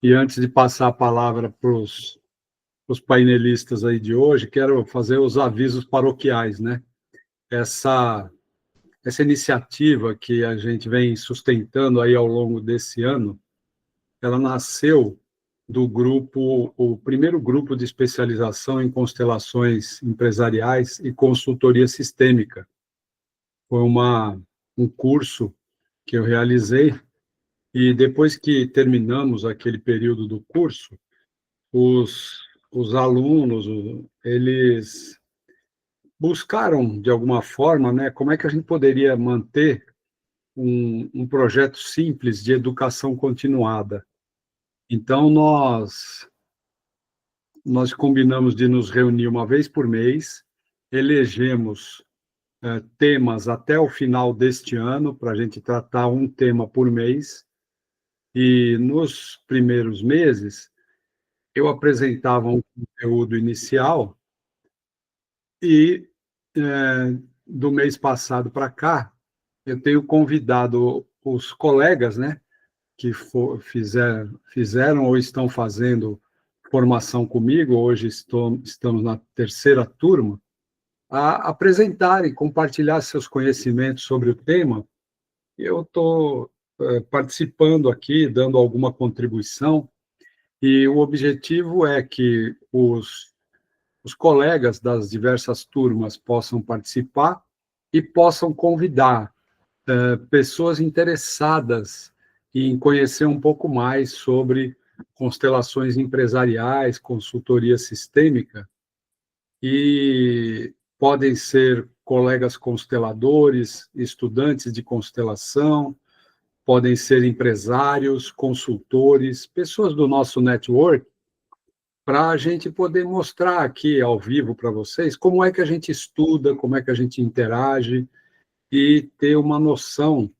E antes de passar a palavra para os painelistas aí de hoje, quero fazer os avisos paroquiais, né? Essa, essa iniciativa que a gente vem sustentando aí ao longo desse ano, ela nasceu do grupo, o primeiro grupo de especialização em constelações empresariais e consultoria sistêmica. Foi um curso que eu realizei e depois que terminamos aquele período do curso, os alunos, eles buscaram, de alguma forma, né, como é que a gente poderia manter um projeto simples de educação continuada. Então, nós combinamos de nos reunir uma vez por mês, elegemos temas até o final deste ano, para a gente tratar um tema por mês, e nos primeiros meses, eu apresentava um conteúdo inicial e, do mês passado para cá, eu tenho convidado os colegas, né, que fizeram ou estão fazendo formação comigo, hoje estamos na terceira turma, a apresentarem, compartilhar seus conhecimentos sobre o tema. Eu estou participando aqui, dando alguma contribuição, e o objetivo é que os colegas das diversas turmas possam participar e possam convidar pessoas interessadas em conhecer um pouco mais sobre constelações empresariais, consultoria sistêmica, e podem ser colegas consteladores, estudantes de constelação, podem ser empresários, consultores, pessoas do nosso network, para a gente poder mostrar aqui ao vivo para vocês como é que a gente estuda, como é que a gente interage e ter uma noção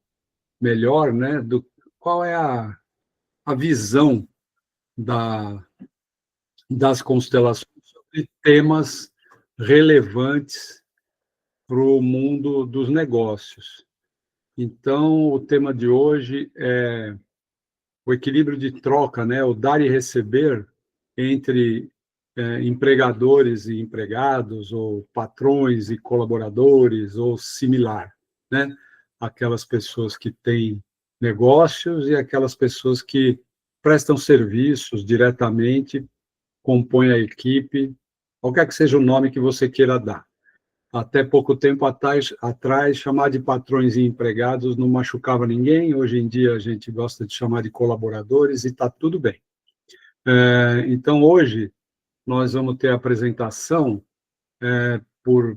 melhor, né, do qual é a visão da, das constelações sobre temas relevantes para o mundo dos negócios. Então, o tema de hoje é o equilíbrio de troca, né, o dar e receber entre empregadores e empregados, ou patrões e colaboradores, ou similar, né? Aquelas pessoas que têm negócios e aquelas pessoas que prestam serviços diretamente, compõem a equipe, qualquer que seja o nome que você queira dar. Até pouco tempo atrás, chamar de patrões e empregados não machucava ninguém. Hoje em dia, a gente gosta de chamar de colaboradores e está tudo bem. Então, hoje, nós vamos ter a apresentação por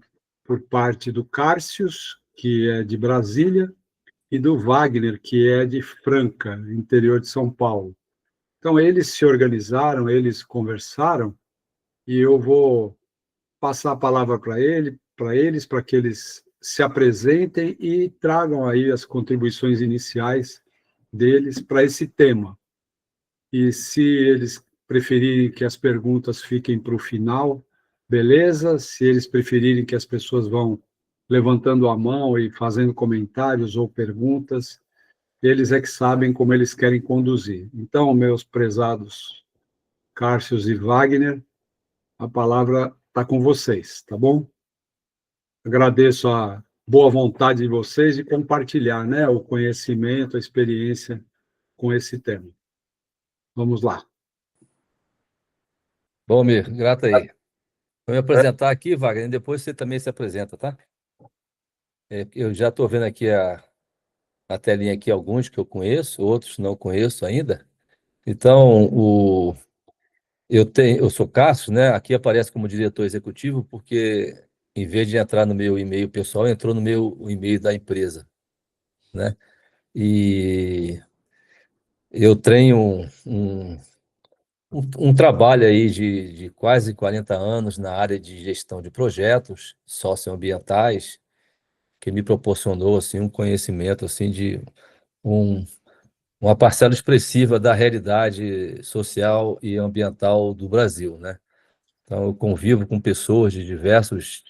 parte do Cárcius, que é de Brasília, e do Wagner, que é de Franca, interior de São Paulo. Então, eles se organizaram, eles conversaram, e eu vou passar a palavra para eles, para que eles se apresentem e tragam aí as contribuições iniciais deles para esse tema. E se eles preferirem que as perguntas fiquem para o final, beleza. Se eles preferirem que as pessoas vão levantando a mão e fazendo comentários ou perguntas, eles é que sabem como eles querem conduzir. Então, meus prezados Cárcios e Wagner, a palavra está com vocês, tá bom? Agradeço a boa vontade de vocês de compartilhar, né, o conhecimento, a experiência com esse tema. Vamos lá. Bom, Mir, grato aí. Vou me apresentar aqui, Wagner, e depois você também se apresenta, tá? Eu já estou vendo aqui a telinha aqui, alguns que eu conheço, outros não conheço ainda. Então, eu sou Cássio, né? Aqui aparece como diretor executivo, porque em vez de entrar no meu e-mail pessoal, entrou no meu e-mail da empresa, né? E eu tenho um trabalho aí de quase 40 anos na área de gestão de projetos socioambientais, que me proporcionou assim, um conhecimento assim, de uma parcela expressiva da realidade social e ambiental do Brasil, né? Então, eu convivo com pessoas de diversas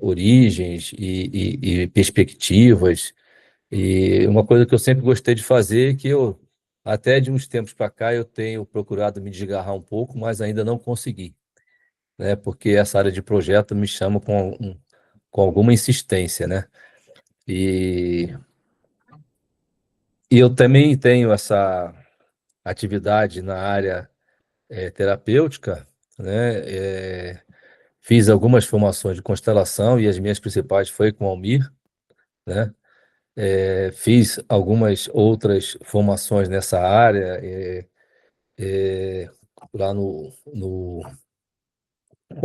origens e perspectivas, e uma coisa que eu sempre gostei de fazer, que eu até de uns tempos para cá eu tenho procurado me desgarrar um pouco, mas ainda não consegui, né? Porque essa área de projeto me chama com alguma insistência, né? E, e eu também tenho essa atividade na área terapêutica, né? Fiz algumas formações de constelação e as minhas principais foi com o Almir, né? Fiz algumas outras formações nessa área, lá com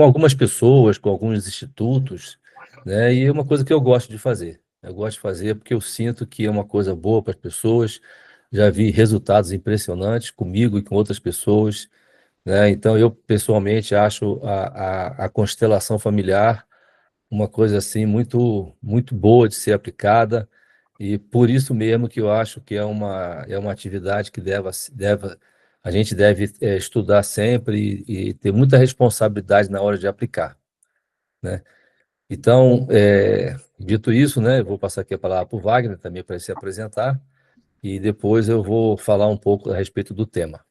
algumas pessoas, com alguns institutos, né? E é uma coisa que eu gosto de fazer. Eu gosto de fazer porque eu sinto que é uma coisa boa para as pessoas. Já vi resultados impressionantes comigo e com outras pessoas, né? Então, eu pessoalmente acho a constelação familiar uma coisa assim muito boa de ser aplicada, e por isso mesmo que eu acho que é uma atividade que a gente deve estudar sempre e ter muita responsabilidade na hora de aplicar, né? Então, dito isso, né, eu vou passar aqui a palavra para o Wagner também para ele se apresentar, e depois eu vou falar um pouco a respeito do tema.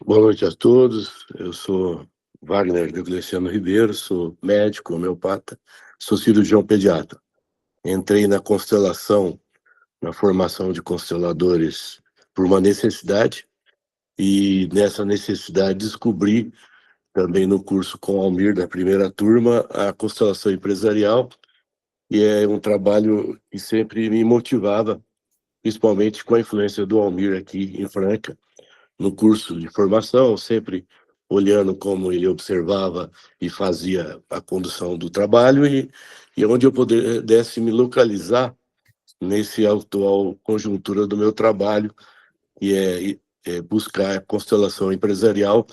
Boa noite a todos. Eu sou Wagner Degleciano Ribeiro, sou médico, homeopata, sou cirurgião pediatra. Entrei na constelação, na formação de consteladores por uma necessidade, e nessa necessidade descobri também no curso com o Almir da primeira turma a constelação empresarial, e é um trabalho que sempre me motivava, principalmente com a influência do Almir aqui em Franca, no curso de formação, sempre olhando como ele observava e fazia a condução do trabalho, e onde eu pudesse me localizar nesse atual conjuntura do meu trabalho, que é buscar a constelação empresarial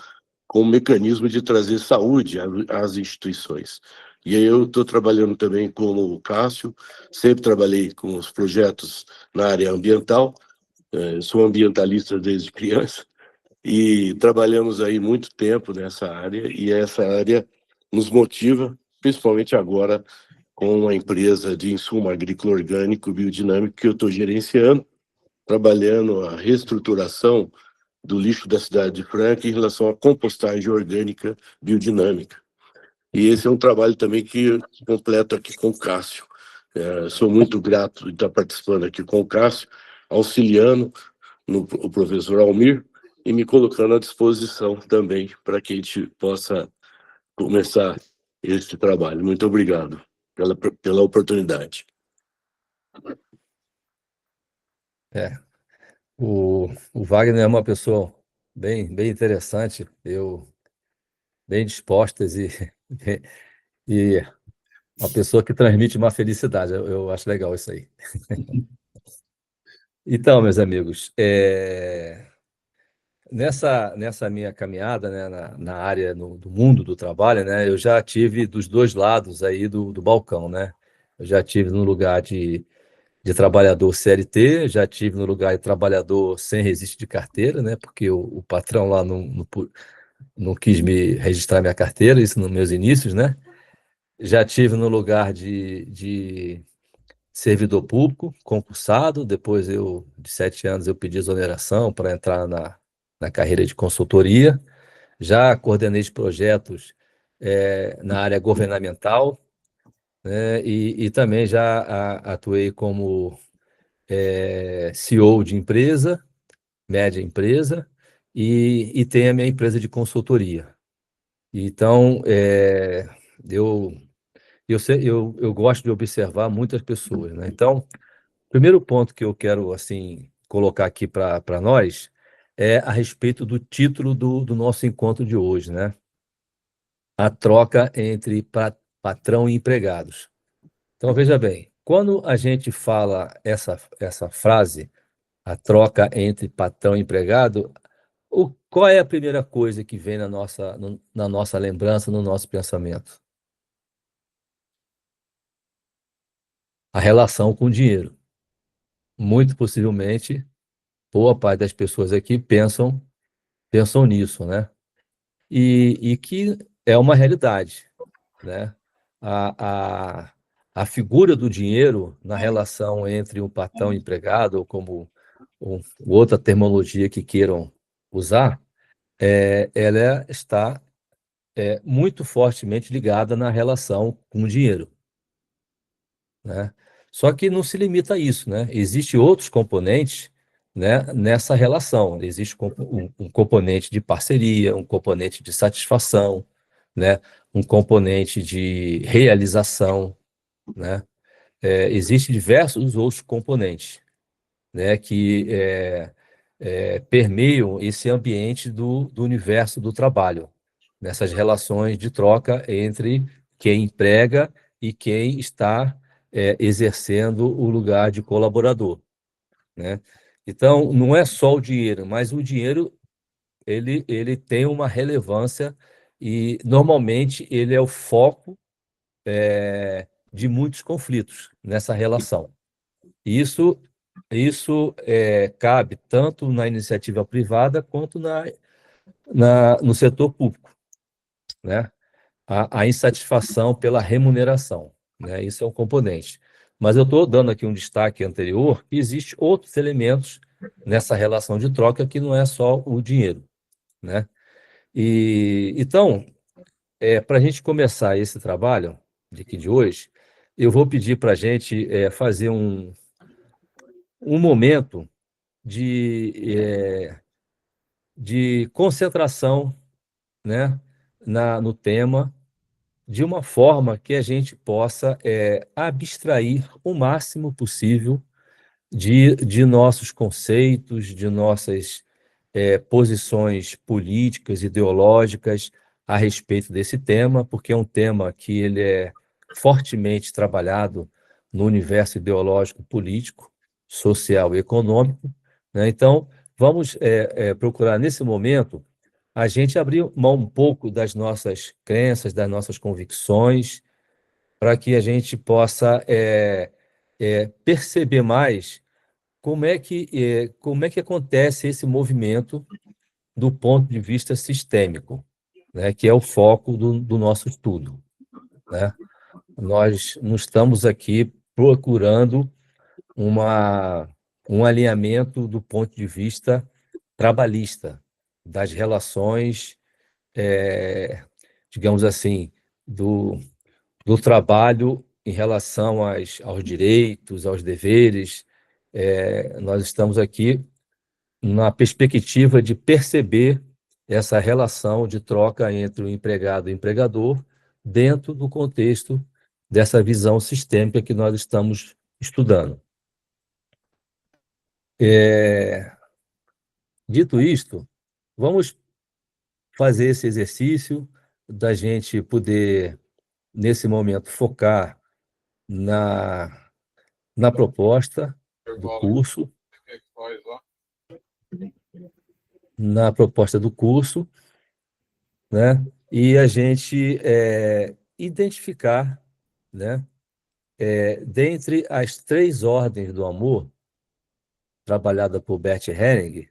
como mecanismo de trazer saúde às instituições. E aí eu estou trabalhando também com o Cássio, sempre trabalhei com os projetos na área ambiental, sou ambientalista desde criança, e trabalhamos aí muito tempo nessa área, e essa área nos motiva, principalmente agora com uma empresa de insumo agrícola orgânico biodinâmico que eu estou gerenciando, trabalhando a reestruturação do lixo da cidade de Franca em relação à compostagem orgânica biodinâmica. E esse é um trabalho também que eu completo aqui com o Cássio. Sou muito grato de estar participando aqui com o Cássio, auxiliando o professor Almir, e me colocando à disposição também para que a gente possa começar esse trabalho. Muito obrigado pela oportunidade. O Wagner é uma pessoa bem interessante, bem dispostas e uma pessoa que transmite uma felicidade. Eu acho legal isso aí. Então, meus amigos, nessa minha caminhada, né, na área do mundo do trabalho, né, eu já tive dos dois lados aí do balcão, né? Eu já tive no lugar de trabalhador CLT, já tive no lugar de trabalhador sem registro de carteira, né? Porque o patrão lá não quis me registrar minha carteira, isso nos meus inícios, né? Já tive no lugar de servidor público, concursado. Depois, de 7 anos, eu pedi exoneração para entrar na carreira de consultoria. Já coordenei de projetos na área governamental, né? E também já atuei como CEO de empresa, média empresa, e tenho a minha empresa de consultoria. Então, eu, eu gosto de observar muitas pessoas, né? Então, o primeiro ponto que eu quero assim colocar aqui para nós é a respeito do título do nosso encontro de hoje, né? A troca entre patrão e empregados. Então, veja bem, quando a gente fala essa frase, a troca entre patrão e empregado, qual é a primeira coisa que vem na nossa lembrança, no nosso pensamento? A relação com o dinheiro. Muito possivelmente, boa parte das pessoas aqui pensam nisso, né? E que é uma realidade, né? A, a, a figura do dinheiro na relação entre um patrão e empregado, ou como outra terminologia que queiram usar, ela está muito fortemente ligada na relação com o dinheiro, né? Só que não se limita a isso, né? Existem outros componentes, né, nessa relação. Existe um componente de parceria, um componente de satisfação, né? Um componente de realização, né? Existem diversos outros componentes, né, que permeiam esse ambiente do universo do trabalho, nessas relações de troca entre quem emprega e quem está exercendo o lugar de colaborador, né? Então, não é só o dinheiro, mas o dinheiro ele tem uma relevância e, normalmente, ele é o foco de muitos conflitos nessa relação. Isso, isso cabe tanto na iniciativa privada quanto no setor público, né? A insatisfação pela remuneração, né? Isso é um componente. Mas eu estou dando aqui um destaque anterior, que existe outros elementos nessa relação de troca que não é só o dinheiro, né? Então, para a gente começar esse trabalho de hoje, eu vou pedir para a gente fazer um momento de concentração, né, no tema, de uma forma que a gente possa abstrair o máximo possível de nossos conceitos, de nossas posições políticas, ideológicas a respeito desse tema, porque é um tema que ele é fortemente trabalhado no universo ideológico, político, social e econômico, né? Então, vamos procurar, nesse momento, a gente abrir mão um pouco das nossas crenças, das nossas convicções, para que a gente possa perceber mais como é que acontece esse movimento do ponto de vista sistêmico, né, que é o foco do nosso estudo, né? Nós não estamos aqui procurando uma, um alinhamento do ponto de vista trabalhista, das relações, digamos assim, do trabalho em relação aos direitos, aos deveres. Nós estamos aqui na perspectiva de perceber essa relação de troca entre o empregado e o empregador dentro do contexto dessa visão sistêmica que nós estamos estudando. Dito isto, vamos fazer esse exercício da gente poder, nesse momento, focar na proposta do curso, na proposta do curso, né? E a gente identificar, né, dentre as 3 ordens do amor, trabalhada por Bert Hellinger,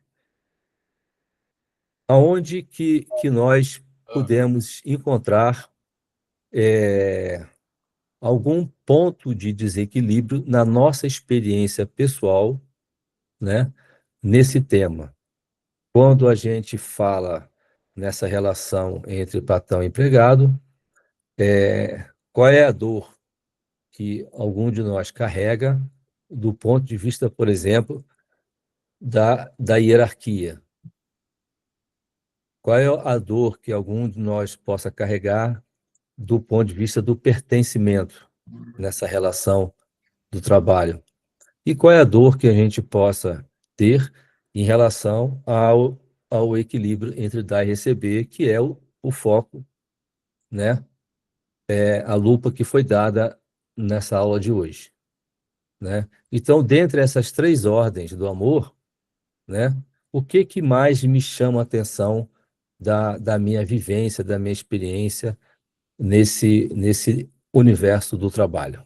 aonde que nós podemos encontrar algum ponto de desequilíbrio na nossa experiência pessoal, né, nesse tema. Quando a gente fala nessa relação entre patrão e empregado, qual é a dor que algum de nós carrega do ponto de vista, por exemplo, da hierarquia? Qual é a dor que algum de nós possa carregar do ponto de vista do pertencimento nessa relação do trabalho? E qual é a dor que a gente possa ter em relação ao equilíbrio entre dar e receber, que é o foco, né? A lupa que foi dada nessa aula de hoje, né? Então, dentre essas 3 ordens do amor, né, o que mais me chama a atenção da minha vivência, da minha experiência nesse universo do trabalho?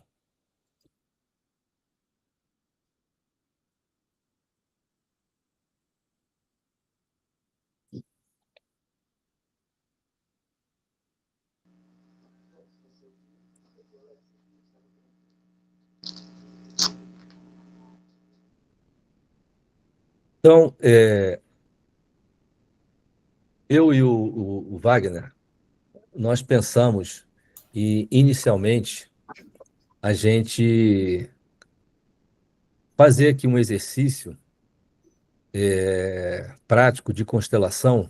Então, eu e o Wagner, nós pensamos e, inicialmente, a gente fazer aqui um exercício prático de constelação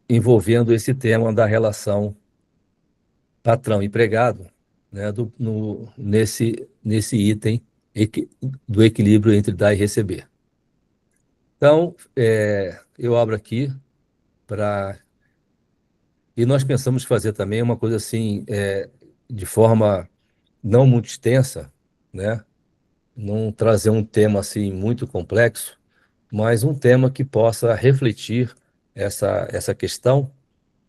envolvendo esse tema da relação patrão-empregado, né, nesse item do equilíbrio entre dar e receber. Então, eu abro aqui para... E nós pensamos fazer também uma coisa assim, de forma não muito extensa, né? Não trazer um tema assim muito complexo, mas um tema que possa refletir essa questão,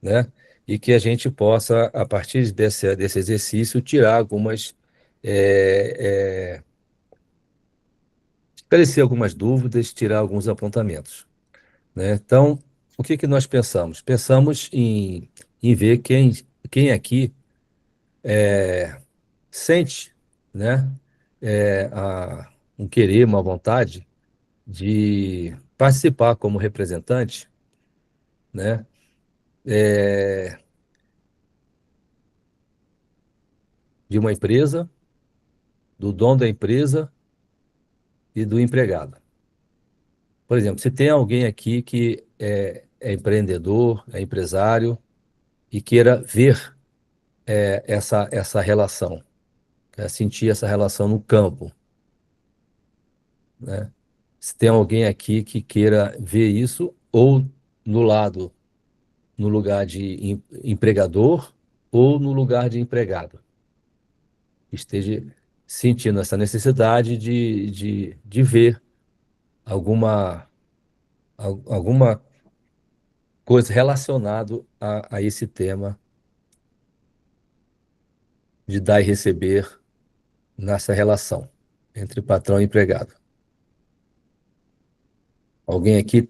né? E que a gente possa, a partir desse exercício, tirar algumas, esclarecer algumas dúvidas, tirar alguns apontamentos, né? Então, o que nós pensamos? Pensamos em ver quem aqui sente, né? Um querer, uma vontade de participar como representante, né? De uma empresa, do dono da empresa e do empregado. Por exemplo, se tem alguém aqui que é empreendedor, é empresário e queira ver essa relação, quer sentir essa relação no campo, né? Se tem alguém aqui que queira ver isso, ou no no lugar de empregador, ou no lugar de empregado, esteja sentindo essa necessidade de ver alguma, alguma coisa relacionada a esse tema de dar e receber nessa relação entre patrão e empregado. Alguém aqui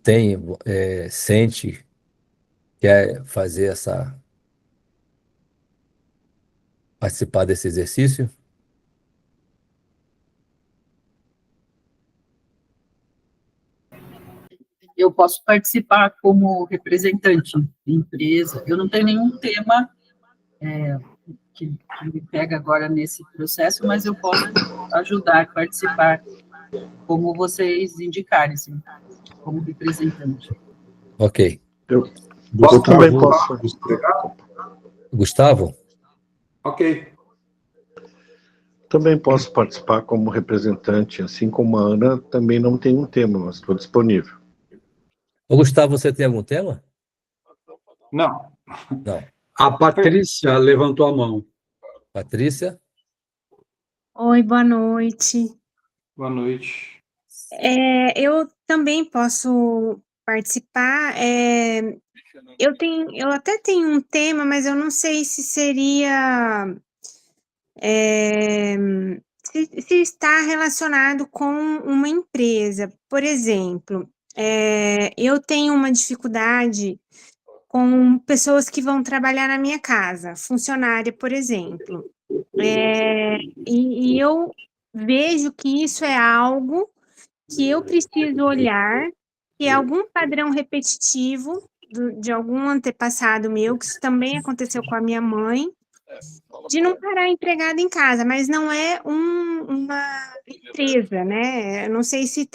sente, quer participar desse exercício? Eu posso participar como representante de empresa. Eu não tenho nenhum tema que me pega agora nesse processo, mas eu posso ajudar, participar, como vocês indicarem, assim, como representante. Ok. Eu Gustavo, também posso explicar. Gustavo? Ok. Também posso participar como representante, assim como a Ana, também não tem um tema, mas estou disponível. Ô, Gustavo, você tem algum tema? Não. Não. A Patrícia levantou a mão. Patrícia? Oi, boa noite. Boa noite. Eu também posso participar. Eu até tenho um tema, mas eu não sei se seria, se está relacionado com uma empresa. Por exemplo, eu tenho uma dificuldade com pessoas que vão trabalhar na minha casa, funcionária, por exemplo. E eu vejo que isso é algo que eu preciso olhar, que é algum padrão repetitivo de algum antepassado meu, que isso também aconteceu com a minha mãe, de não parar empregada em casa, mas não é uma empresa, né? Eu não sei se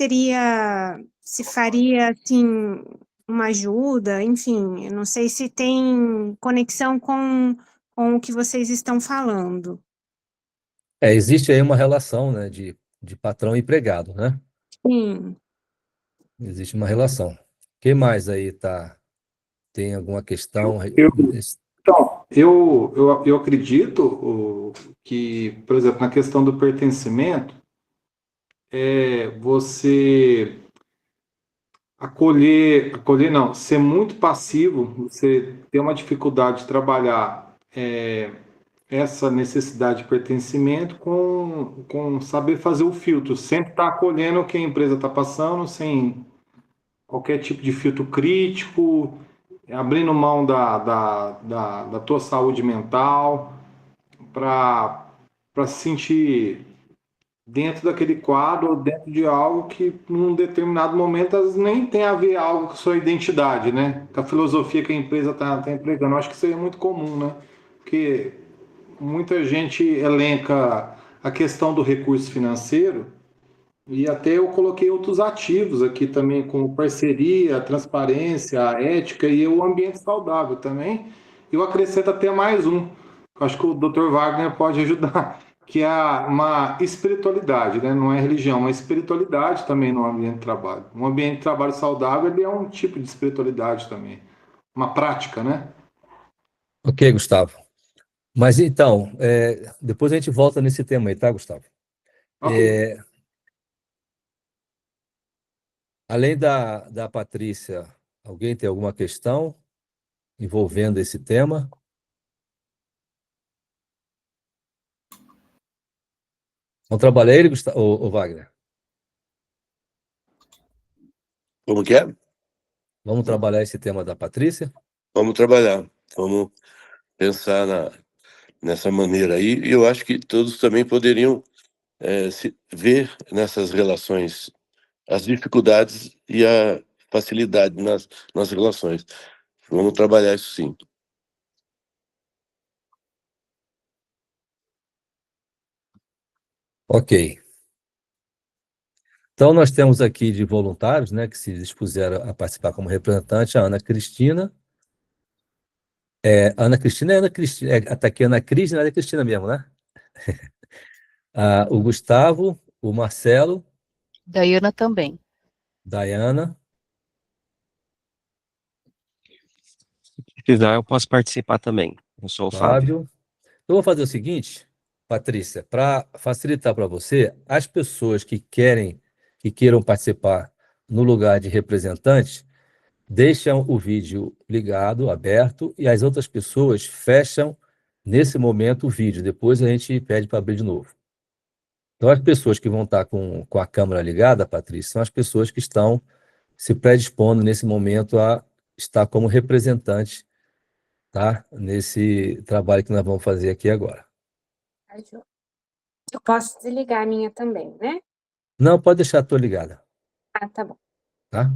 faria, assim, uma ajuda, enfim, eu não sei se tem conexão com o que vocês estão falando. Existe aí uma relação, né, de patrão e empregado, né? Sim. Existe uma relação. Quem mais aí tem alguma questão? Então, eu acredito que, por exemplo, na questão do pertencimento, você acolher não, ser muito passivo, você ter uma dificuldade de trabalhar essa necessidade de pertencimento com saber fazer o filtro, sempre estar acolhendo o que a empresa está passando, sem qualquer tipo de filtro crítico, abrindo mão da tua saúde mental para se sentir dentro daquele quadro, ou dentro de algo que, num determinado momento, às vezes nem tem a ver algo com sua identidade, né? Com a filosofia que a empresa está empregando. Eu acho que isso aí é muito comum, né? Porque muita gente elenca a questão do recurso financeiro, e até eu coloquei outros ativos aqui também, como parceria, transparência, a ética e o ambiente saudável também. Eu acrescento até mais um, acho que o Dr. Wagner pode ajudar, que é uma espiritualidade, né? Não é religião, uma espiritualidade também no ambiente de trabalho. Um ambiente de trabalho saudável, ele é um tipo de espiritualidade também, uma prática, né? Ok, Gustavo. Mas então, depois a gente volta nesse tema aí, tá, Gustavo? Ok. Além da Patrícia, alguém tem alguma questão envolvendo esse tema? Vamos trabalhar ele, Gustavo, ou Wagner? Como que é? Vamos trabalhar esse tema da Patrícia? Vamos trabalhar, vamos pensar nessa maneira aí. E eu acho que todos também poderiam se ver nessas relações as dificuldades e a facilidade nas relações. Vamos trabalhar isso sim. Ok. Então, nós temos aqui de voluntários, né, que se dispuseram a participar como representante, a Ana Cristina. Ana Cristina é Ana Cristina, tá aqui Ana Cris, não é Cristina mesmo, né? O Gustavo, o Marcelo, Daiana também. Daiana, Se quiser, eu posso participar também. Eu sou o Fábio. Fábio. Eu vou fazer o seguinte, Patrícia, para facilitar para você, as pessoas que queiram participar no lugar de representante, deixam o vídeo ligado, aberto, e as outras pessoas fecham, nesse momento, o vídeo. Depois a gente pede para abrir de novo. Então, as pessoas que vão estar com a câmera ligada, Patrícia, são as pessoas que estão se predispondo, nesse momento, a estar como representante, tá? Nesse trabalho que nós vamos fazer aqui agora. Eu posso desligar a minha também, né? Não, pode deixar a tua ligada, Ah, tá bom. tá?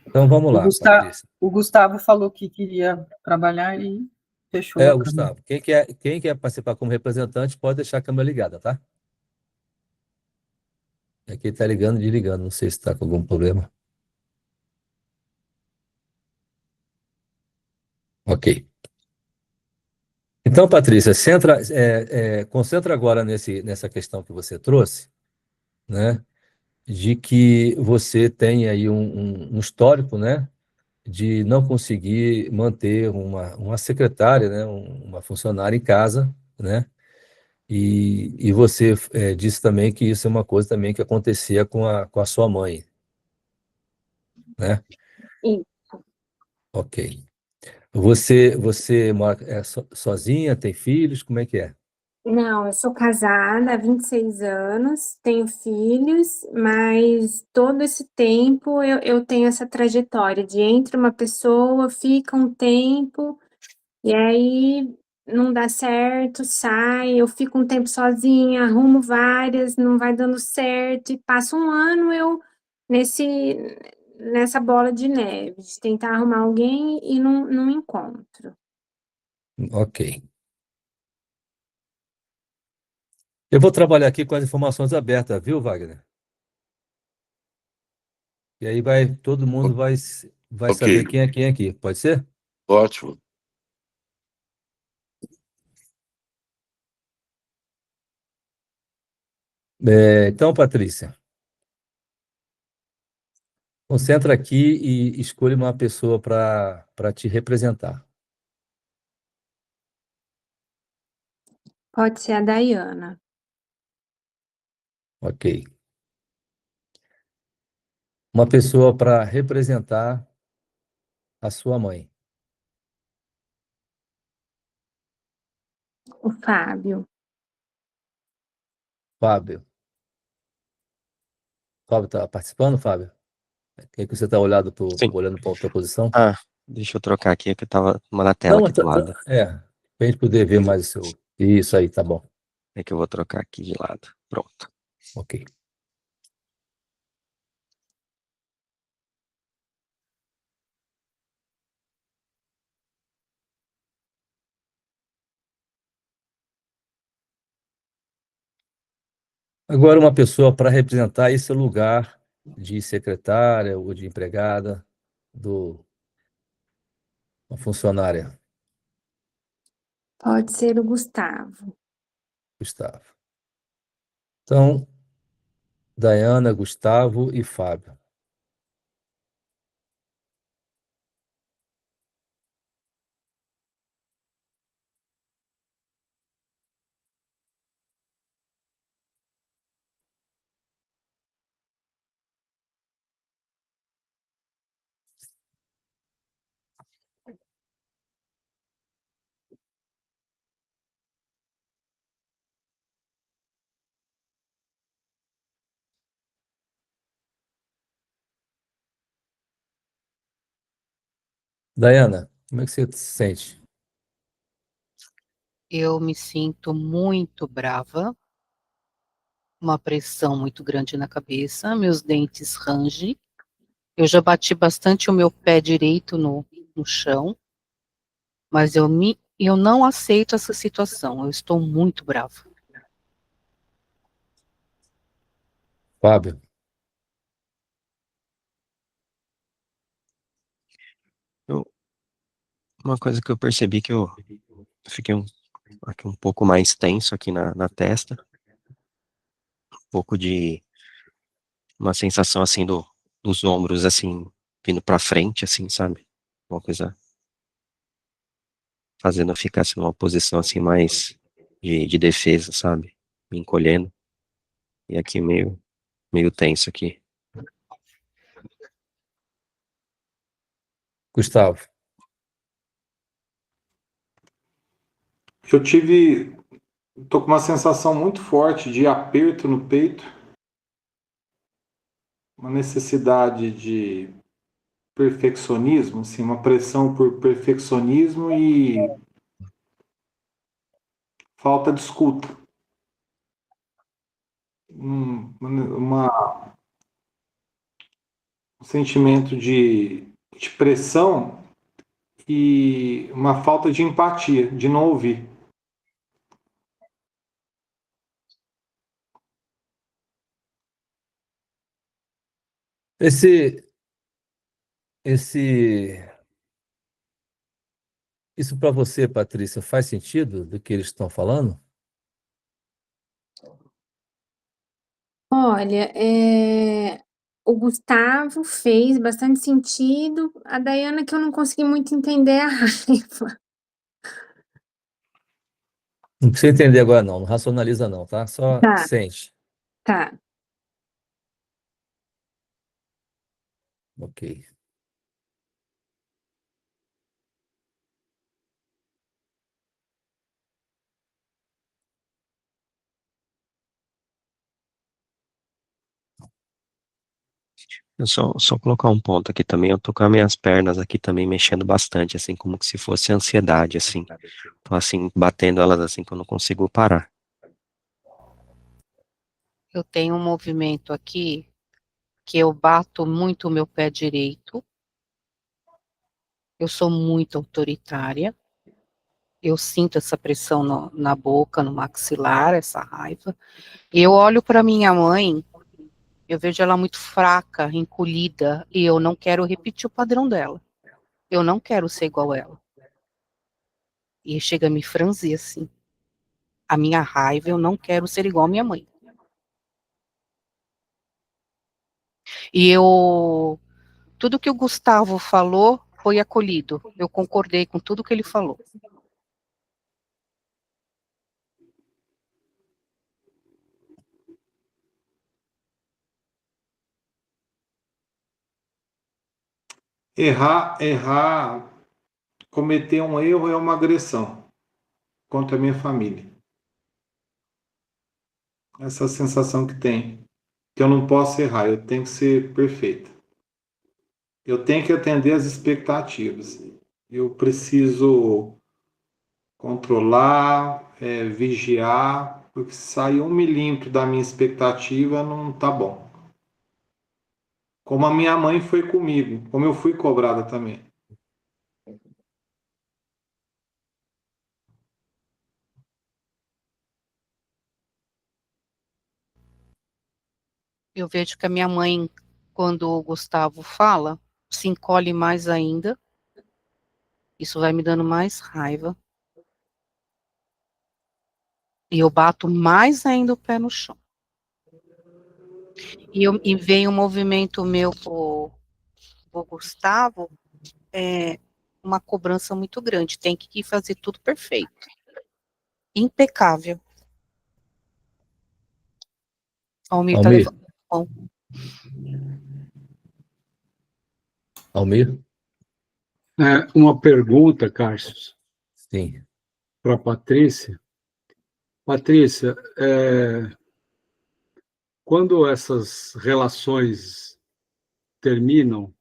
Então, vamos lá, Patrícia. O Gustavo falou que queria trabalhar e fechou a câmera. Gustavo, quem quer participar como representante, pode deixar a câmera ligada, tá? Aqui está ligando e desligando, não sei se está com algum problema. Ok. Então, Patrícia, concentra agora nessa questão que você trouxe, né? De que você tem aí um histórico, né? De não conseguir manter uma secretária, né? Uma funcionária em casa, né? E você disse também que isso é uma coisa também que acontecia com a sua mãe, né? Isso. Ok. Você mora sozinha, tem filhos, como é que é? Não, eu sou casada há 26 anos, tenho filhos, mas todo esse tempo eu tenho essa trajetória de entra uma pessoa, fica um tempo, e aí não dá certo, sai, eu fico um tempo sozinha, arrumo várias, não vai dando certo, e passa um ano eu nessa bola de neve, de tentar arrumar alguém e não encontro. Ok. Eu vou trabalhar aqui com as informações abertas, viu, Wagner? E aí todo mundo vai Ok. saber quem é quem aqui, pode ser? Ótimo. Então, Patrícia, concentra aqui e escolha uma pessoa para te representar. Pode ser a Daiana. Ok. Uma pessoa para representar a sua mãe. O Fábio. Fábio. Fábio está participando, Fábio? Quem que você está olhando para a tua posição? Deixa eu trocar aqui, que eu estava na tela aqui do lado. Para a gente poder ver mais o seu... Isso aí, tá bom. É que eu vou trocar aqui de lado. Pronto. Ok. Agora, uma pessoa para representar esse lugar de secretária ou de empregada uma funcionária, Pode ser o Gustavo. Gustavo. Então, Dayana, Gustavo e Fábio. Dayana, como é que você se sente? Eu me sinto muito brava, uma pressão muito grande na cabeça, meus dentes rangem. Eu já bati bastante o meu pé direito no chão, mas eu não aceito essa situação. Eu estou muito brava. Fábio, Uma coisa que eu percebi que eu fiquei aqui um pouco mais tenso aqui na testa, um pouco de uma sensação assim dos ombros assim vindo pra frente, assim, sabe? Uma coisa fazendo eu ficar assim, numa posição assim mais de defesa, sabe? Me encolhendo. E aqui meio tenso aqui. Gustavo. Tô com uma sensação muito forte de aperto no peito, uma necessidade de perfeccionismo, assim, uma pressão por perfeccionismo e falta de escuta. Um sentimento de pressão e uma falta de empatia, de não ouvir. Isso para você, Patrícia, faz sentido do que eles estão falando? Olha, o Gustavo fez bastante sentido. A Dayana que eu não consegui muito entender a raiva. Não precisa entender agora, não racionaliza, não, tá? Só Tá, sente. tá. Ok. Eu só colocar um ponto aqui também, eu tô com as minhas pernas aqui também mexendo bastante, assim, como que se fosse ansiedade, assim. Tô assim, batendo elas assim que eu não consigo parar. Eu tenho um movimento aqui que eu bato muito o meu pé direito. Eu sou muito autoritária. Eu sinto essa pressão na boca, no maxilar, essa raiva. E eu olho para minha mãe, eu vejo ela muito fraca, encolhida, e eu não quero repetir o padrão dela. Eu não quero ser igual a ela. E chega a me franzir assim. A minha raiva, eu não quero ser igual a minha mãe. E tudo que o Gustavo falou foi acolhido. Eu concordei com tudo que ele falou. Cometer um erro é uma agressão contra a minha família. Essa sensação que tem, que eu não posso errar, eu tenho que ser perfeito. Eu tenho que atender às expectativas. Eu preciso controlar, vigiar Porque se sair 1 milímetro da minha expectativa, não tá bom. Como a minha mãe foi comigo, como eu fui cobrada também. Eu vejo que a minha mãe, quando o Gustavo fala, se encolhe mais ainda. Isso vai me dando mais raiva. E eu bato mais ainda o pé no chão. E vem um movimento meu pro Gustavo, uma cobrança muito grande. Tem que fazer tudo perfeito. Impecável. Almir tá Almir, levantando. Almir? Uma pergunta, Cássio, Sim. para a Patrícia. Patrícia, quando essas relações terminam,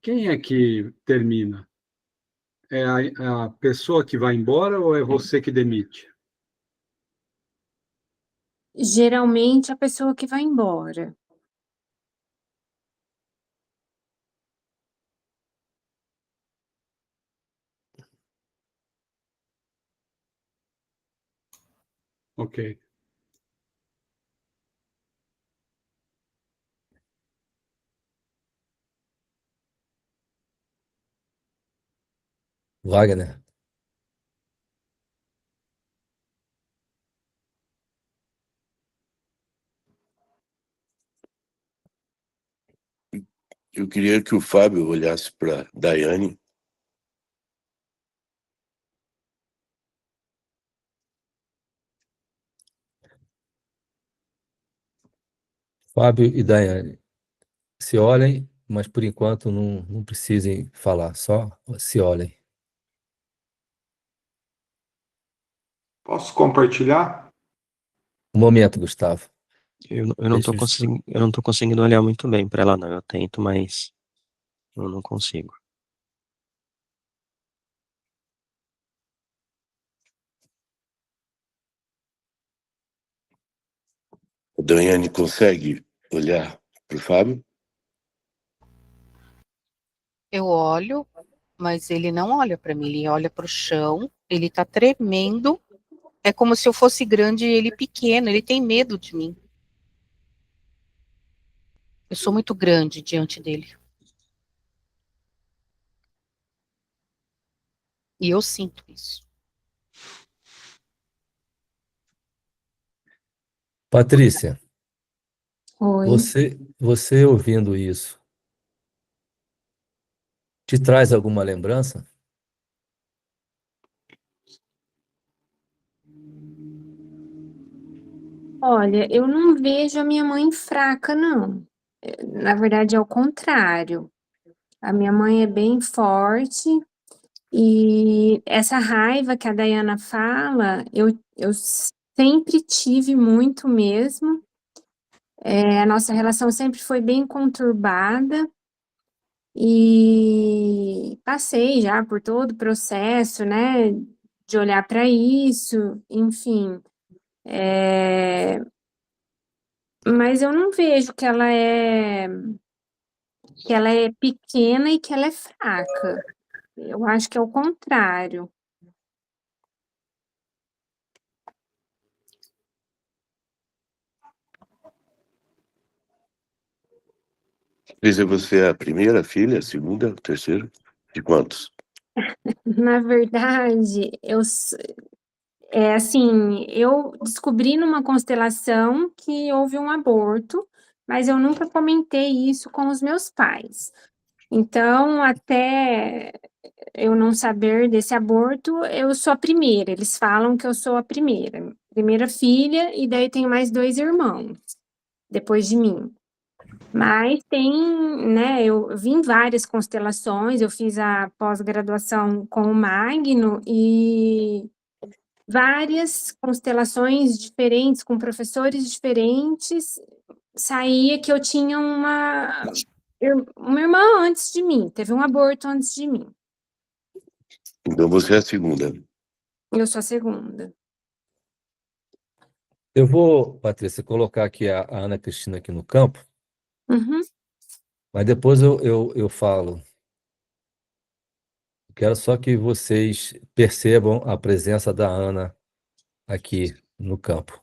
quem é que termina? É a pessoa que vai embora ou é você que demite? Geralmente, a pessoa que vai embora. Ok. Wagner? Eu queria que o Fábio olhasse para Daiane. Fábio e Daiane, se olhem, mas por enquanto não precisem falar, só se olhem. Posso compartilhar? Um momento, Gustavo. Eu não Deixa tô conseguindo, eu não tô conseguindo olhar muito bem para ela, não. Eu tento, mas eu não consigo. A Daiane consegue olhar para o Fábio? Eu olho, mas ele não olha para mim, ele olha para o chão, ele tá tremendo. É como se eu fosse grande e ele pequeno, ele tem medo de mim. Eu sou muito grande diante dele. E eu sinto isso. Patrícia, Oi. você ouvindo isso, te traz alguma lembrança? Olha, eu não vejo a minha mãe fraca, não. Na verdade, é o contrário. A minha mãe é bem forte e essa raiva que a Daiana fala, eu sempre tive muito mesmo. A nossa relação sempre foi bem conturbada e passei já por todo o processo, né, de olhar para isso, enfim. Mas eu não vejo que ela é pequena e que ela é fraca. Eu acho que é o contrário. Patrícia, você é a primeira filha, a segunda, a terceira? De quantos? Na verdade, assim, eu descobri numa constelação que houve um aborto, mas eu nunca comentei isso com os meus pais. Então, até eu não saber desse aborto, eu sou a primeira. Eles falam que eu sou a primeira filha, e daí tenho mais 2 irmãos, depois de mim. Mas tem, né, eu vi em várias constelações, eu fiz a pós-graduação com o Magno e várias constelações diferentes, com professores diferentes, saía que eu tinha uma irmã antes de mim, teve um aborto antes de mim. Então você é a segunda. Eu sou a segunda. Eu vou, Patrícia, colocar aqui a Ana Cristina aqui no campo, Uhum. mas depois eu falo. Quero só que vocês percebam a presença da Ana aqui no campo.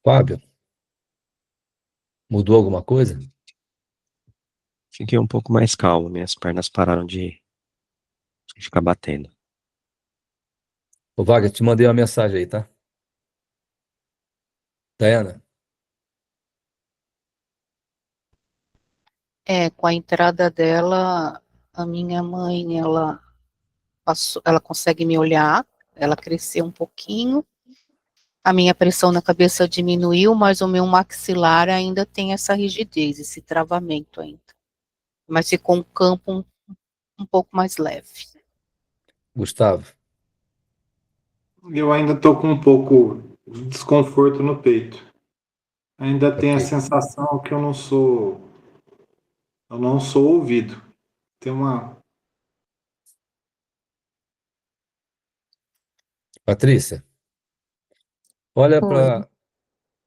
Fábio, mudou alguma coisa? Fiquei um pouco mais calmo, minhas pernas pararam de ficar batendo. Ô, Wagner, te mandei uma mensagem aí, tá? Dayana, Com a entrada dela, a minha mãe, ela consegue me olhar, ela cresceu um pouquinho, a minha pressão na cabeça diminuiu, mas o meu maxilar ainda tem essa rigidez, esse travamento ainda. Mas ficou um campo um pouco mais leve. Gustavo, Eu ainda estou com um pouco de desconforto no peito. Ainda tenho a ok. sensação que eu não sou ouvido. Tem uma. Patrícia, olha Oi.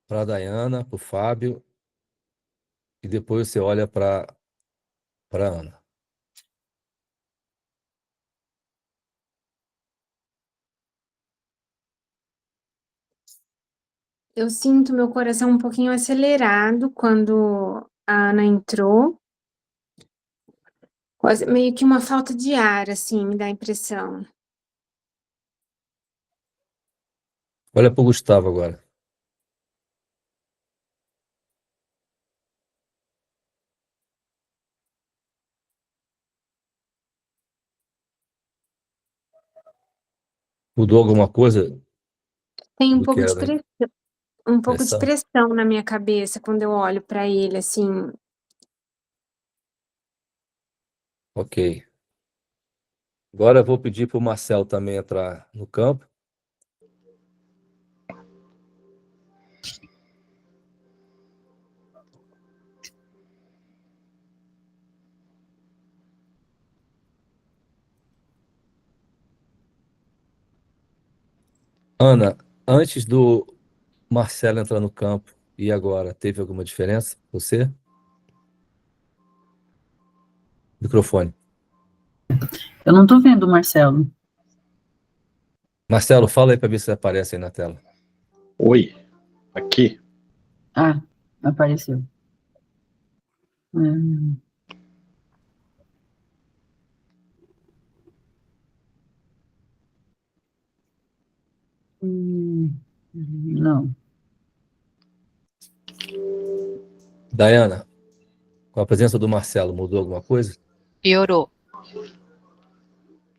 para a Dayana, para o Fábio, e depois você olha para a Ana. Eu sinto meu coração um pouquinho acelerado quando a Ana entrou. Quase meio que uma falta de ar, assim, me dá a impressão. Olha para o Gustavo agora. Mudou alguma coisa Tem um do que pouco de era da um pouco de pressão? pressão na minha cabeça quando eu olho para ele, assim. Ok. Agora eu vou pedir para o Marcelo também entrar no campo. Ana, antes do Marcelo entrar no campo e agora, teve alguma diferença? Você? Microfone. Eu não estou vendo o Marcelo. Marcelo, fala aí para ver se aparece aí na tela. Oi, aqui. Ah, apareceu. Hum. Não. Dayana, com a presença do Marcelo, mudou alguma coisa? Piorou.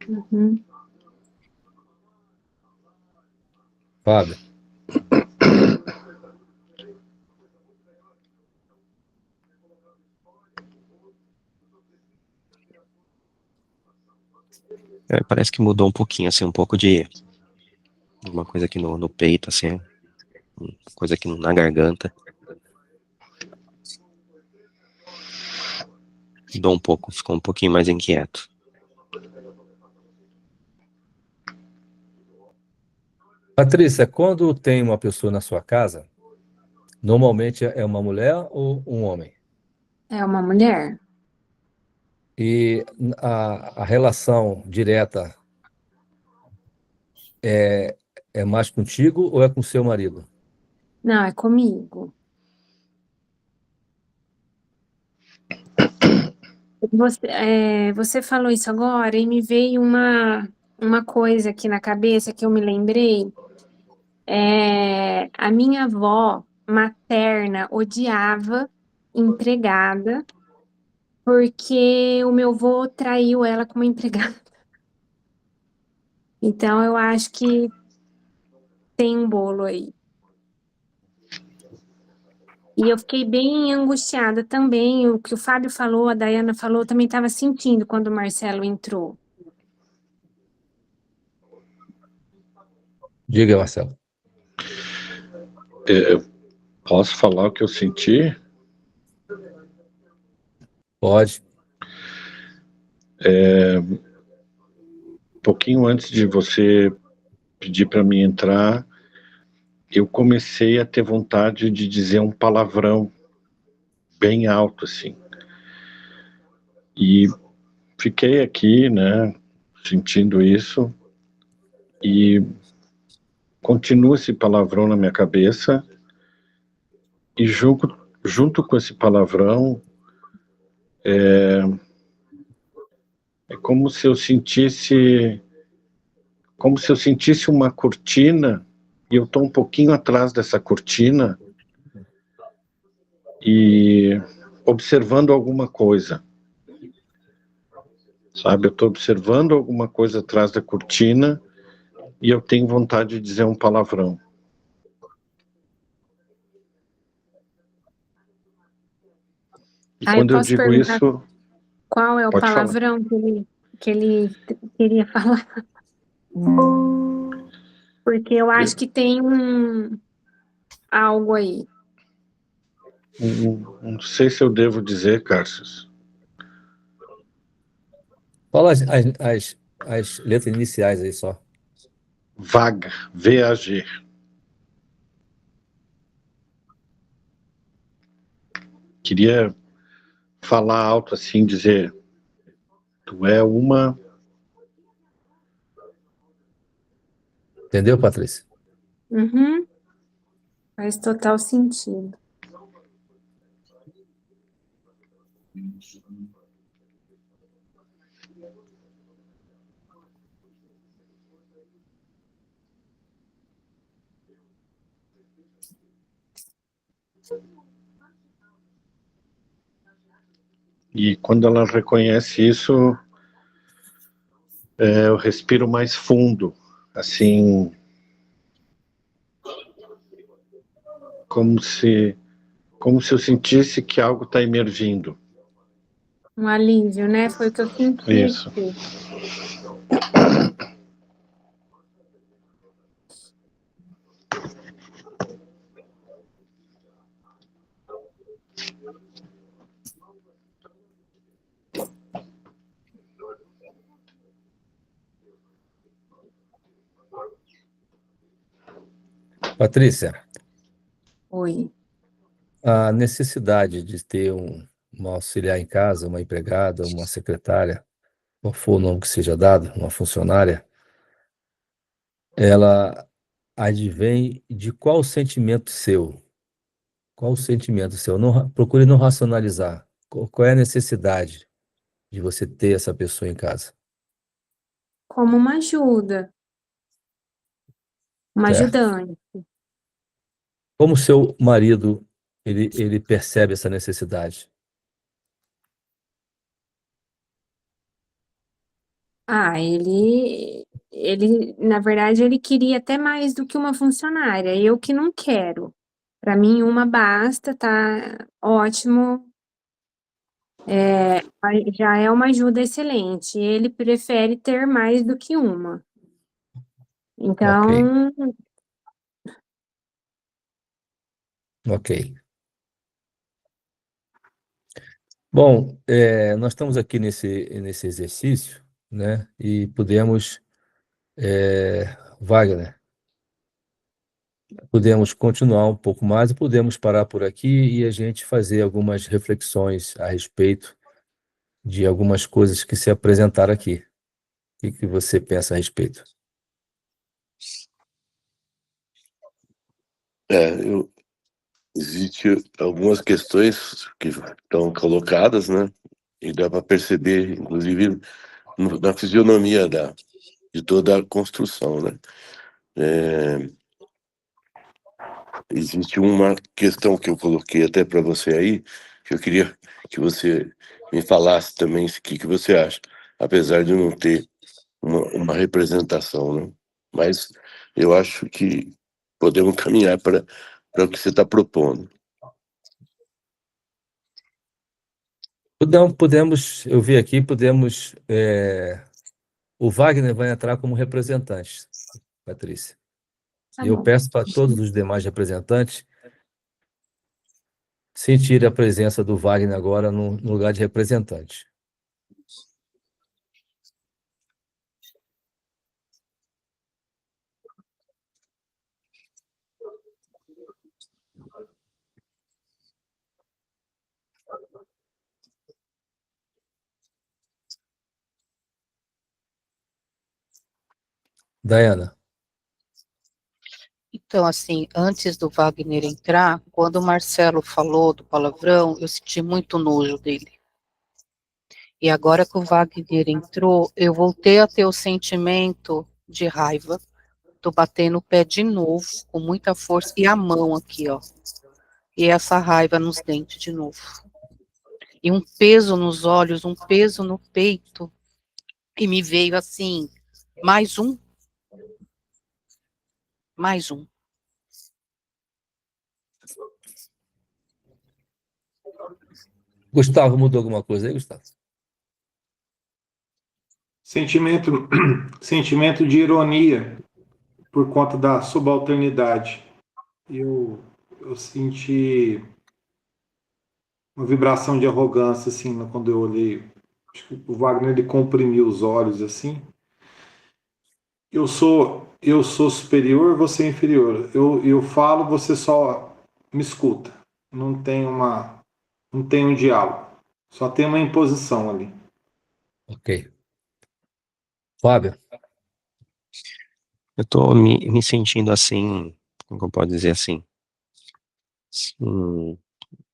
Uhum. Fábio, Parece que mudou um pouquinho, assim, um pouco de uma coisa aqui no peito, assim, uma coisa aqui na garganta. Mudou um pouco, ficou um pouquinho mais inquieto. Patrícia, quando tem uma pessoa na sua casa, normalmente é uma mulher ou um homem? É uma mulher? E a relação direta é mais contigo ou é com seu marido? Não, é comigo. Você falou isso agora e me veio uma coisa aqui na cabeça que eu me lembrei. A minha avó materna odiava empregada porque o meu avô traiu ela como empregada. Então, eu acho que tem um bolo aí. E eu fiquei bem angustiada também. O que o Fábio falou, a Dayana falou, eu também estava sentindo quando o Marcelo entrou. Diga, Marcelo. Posso falar o que eu senti? Pode. Um pouquinho antes de você pedir para mim entrar, eu comecei a ter vontade de dizer um palavrão bem alto, assim. E fiquei aqui, né, sentindo isso, e continua esse palavrão na minha cabeça, e junto com esse palavrão, é como se eu sentisse uma cortina, e eu estou um pouquinho atrás dessa cortina, e observando alguma coisa. Sabe, eu estou observando alguma coisa atrás da cortina e eu tenho vontade de dizer um palavrão. E Eu quando eu posso digo perguntar isso... qual é o Pode falar. palavrão que ele queria falar? Porque eu acho que tem algo aí. Não sei se eu devo dizer, Carlos. Fala as letras iniciais aí só. VAG, V-A-G. Queria falar alto assim, dizer: tu é uma... Entendeu, Patrícia? Uhum. Faz total sentido. E quando ela reconhece isso, eu respiro mais fundo, assim, como se eu sentisse que algo está emergindo. Um alívio, né? Foi o que eu senti. Isso. Patrícia, Oi. a necessidade de ter uma auxiliar em casa, uma empregada, uma secretária, qual for o nome que seja dado, uma funcionária, ela advém de qual sentimento seu? Qual o sentimento seu? Procure não racionalizar. Qual é a necessidade de você ter essa pessoa em casa? Como uma ajuda. Uma Certo. ajudante. Como seu marido ele percebe essa necessidade? Ele, na verdade, ele queria até mais do que uma funcionária. Eu que não quero. Para mim, uma basta, tá ótimo. Já é uma ajuda excelente. Ele prefere ter mais do que uma. Então, Ok. Bom, nós estamos aqui nesse exercício, né? E podemos, Wagner, podemos continuar um pouco mais e podemos parar por aqui e a gente fazer algumas reflexões a respeito de algumas coisas que se apresentaram aqui. O que você pensa a respeito? Existem algumas questões que estão colocadas, né? E dá para perceber, inclusive, na fisionomia de toda a construção, né? existe uma questão que eu coloquei até para você aí, que eu queria que você me falasse também o que você acha, apesar de não ter uma representação, né? Mas eu acho que podemos caminhar para o que você está propondo. Eu vi aqui, o Wagner vai entrar como representante, Patrícia. Tá E eu bom. peço para todos os demais representantes sentir a presença do Wagner agora no lugar de representante. Daiana. Então, assim, antes do Wagner entrar, quando o Marcelo falou do palavrão, eu senti muito nojo dele. E agora que o Wagner entrou, eu voltei a ter o sentimento de raiva. Tô batendo o pé de novo, com muita força, e a mão aqui, ó. E essa raiva nos dentes de novo. E um peso nos olhos, um peso no peito. E me veio assim, mais um. Mais um. Gustavo, mudou alguma coisa aí, Gustavo? Sentimento de ironia por conta da subalternidade. Eu senti uma vibração de arrogância, assim, quando eu olhei. Acho que o Wagner, ele comprimiu os olhos, assim. Eu sou superior, você é inferior. Eu falo, você só me escuta. Não tem um diálogo. Só tem uma imposição ali. Ok. Fábio. Eu tô me sentindo assim, como eu posso dizer assim,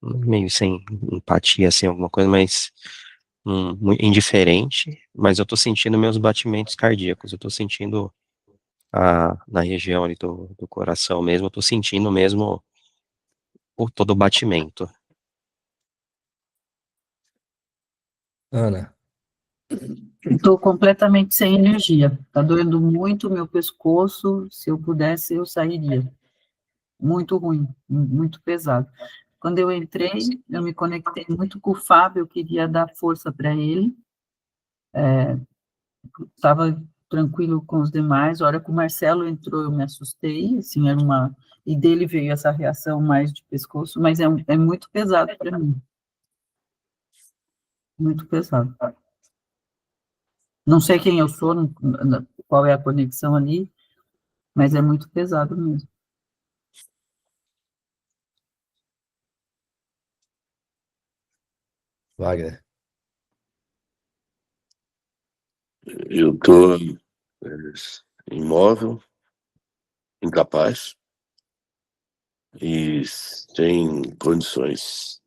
meio sem empatia, assim, alguma coisa, mas indiferente, mas eu tô sentindo meus batimentos cardíacos, eu tô sentindo na região ali do coração mesmo, eu tô sentindo mesmo todo o batimento. Ana. Estou completamente sem energia. Está doendo muito o meu pescoço. Se eu pudesse, eu sairia. Muito ruim, muito pesado. Quando eu entrei, eu me conectei muito com o Fábio, eu queria dar força para ele. Estava tranquilo com os demais. A hora que o Marcelo entrou, eu me assustei. Assim, era uma. E dele veio essa reação mais de pescoço, mas é muito pesado para mim. Muito pesado. Não sei quem eu sou, qual é a conexão ali, mas é muito pesado mesmo. Wagner. Eu estou imóvel, incapaz e sem condições.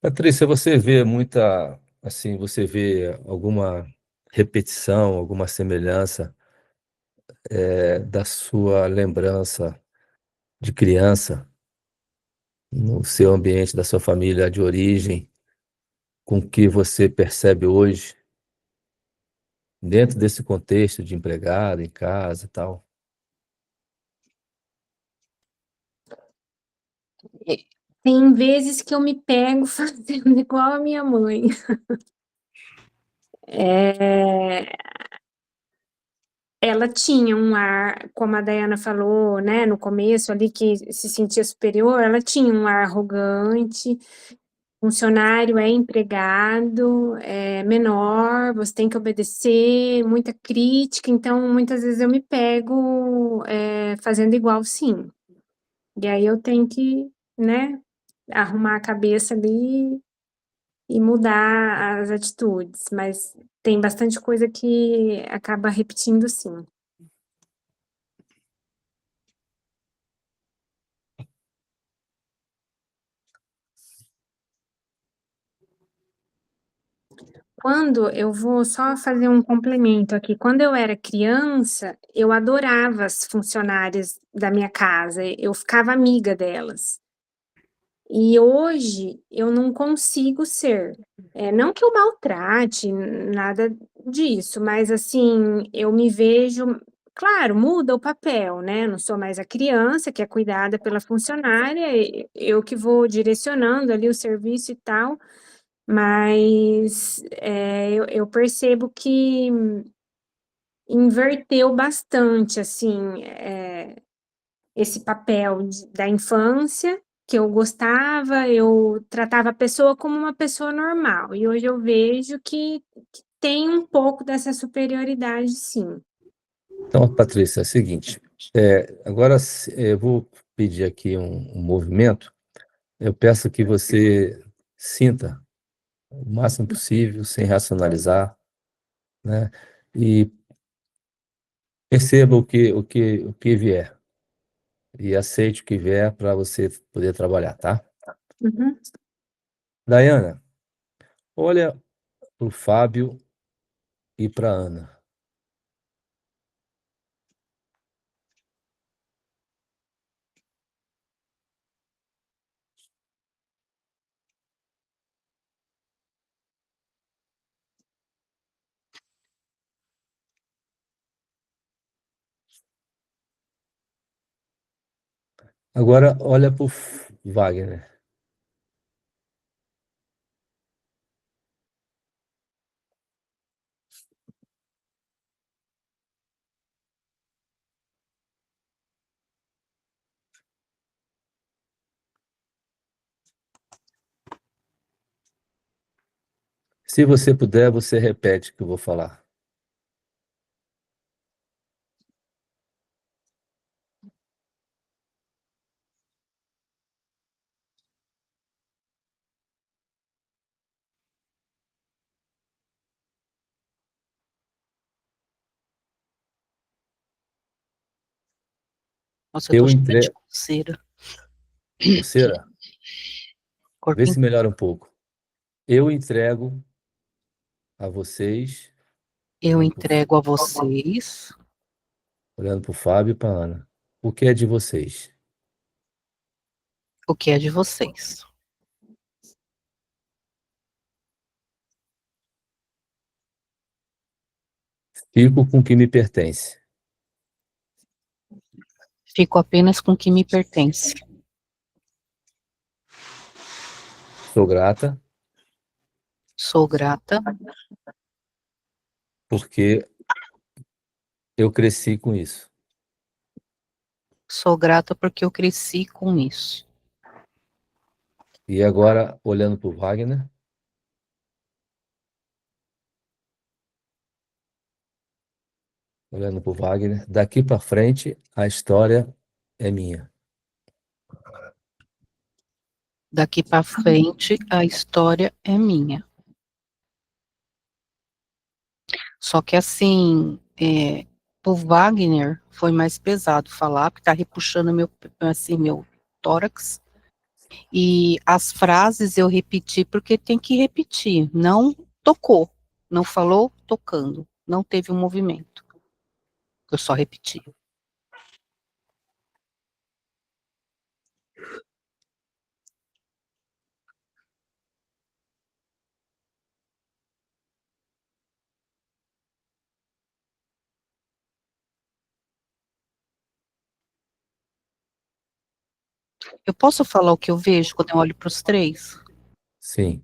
Patrícia, você vê você vê alguma repetição, alguma semelhança da sua lembrança de criança no seu ambiente, da sua família de origem, com o que você percebe hoje, dentro desse contexto de empregado, em casa e tal? Tem vezes que eu me pego fazendo igual a minha mãe. Ela tinha um ar, como a Daiana falou, né, no começo ali, que se sentia superior, ela tinha um ar arrogante, funcionário é empregado, é menor, você tem que obedecer, muita crítica, então muitas vezes eu me pego fazendo igual, sim. E aí eu tenho que, né, arrumar a cabeça ali e mudar as atitudes, mas tem bastante coisa que acaba repetindo, sim. quando eu vou só fazer um complemento aqui, quando eu era criança, eu adorava as funcionárias da minha casa, eu ficava amiga delas. E hoje eu não consigo ser. Não que eu maltrate, nada disso, mas assim, eu me vejo claro, muda o papel, né, não sou mais a criança que é cuidada pela funcionária, eu que vou direcionando ali o serviço e tal, mas, eu percebo que inverteu bastante, assim, esse papel da infância, que eu gostava, eu tratava a pessoa como uma pessoa normal, e hoje eu vejo que tem um pouco dessa superioridade sim. Então, Patrícia, é o seguinte, agora eu vou pedir aqui um movimento, eu peço que você sinta o máximo possível, sem racionalizar, né? E perceba o que vier. E aceite o que vier para você poder trabalhar, tá? Uhum. Daiana, olha para o Fábio e para a Ana. Agora olha para o Wagner. Se você puder, você repete o que eu vou falar. Nossa, eu tô Eu cheia de entrego. coceira. Coceira? Vê Corpinho. se melhora um pouco. Eu entrego a vocês, Eu entrego a vocês olhando para o Fábio e para a Ana, o que é de vocês. o que é de vocês. Fico com o que me pertence. Fico apenas com o que me pertence. Sou grata Sou grata porque eu cresci com isso. Sou grata porque eu cresci com isso. E agora, olhando para o Wagner, daqui para frente a história é minha. Daqui para frente, a história é minha. Só que assim, o Wagner foi mais pesado falar, porque tá repuxando meu tórax. E as frases eu repeti porque tem que repetir. Não tocou, não falou tocando, não teve um movimento. Eu só repeti. Eu posso falar o que eu vejo quando eu olho para os três? Sim.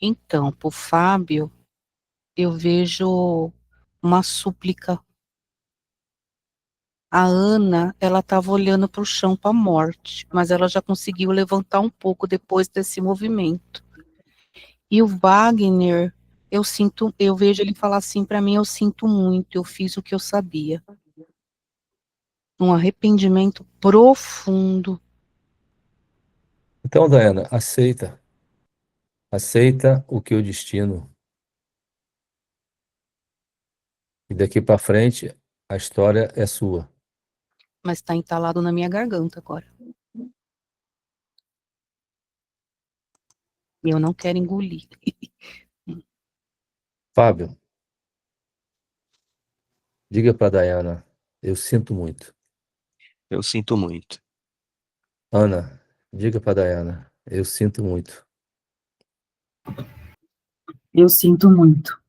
Então, para o Fábio, eu vejo uma súplica. A Ana, ela estava olhando para o chão para a morte, mas ela já conseguiu levantar um pouco depois desse movimento. E o Wagner, eu vejo ele falar assim para mim, eu sinto muito, eu fiz o que eu sabia. Um arrependimento profundo. Então, Daiana, aceita. Aceita o que o destino. E daqui para frente, a história é sua. Mas está entalado na minha garganta agora. E eu não quero engolir. Fábio, diga para Dayana, eu sinto muito. Eu sinto muito. Ana, diga para Dayana, eu sinto muito. Eu sinto muito.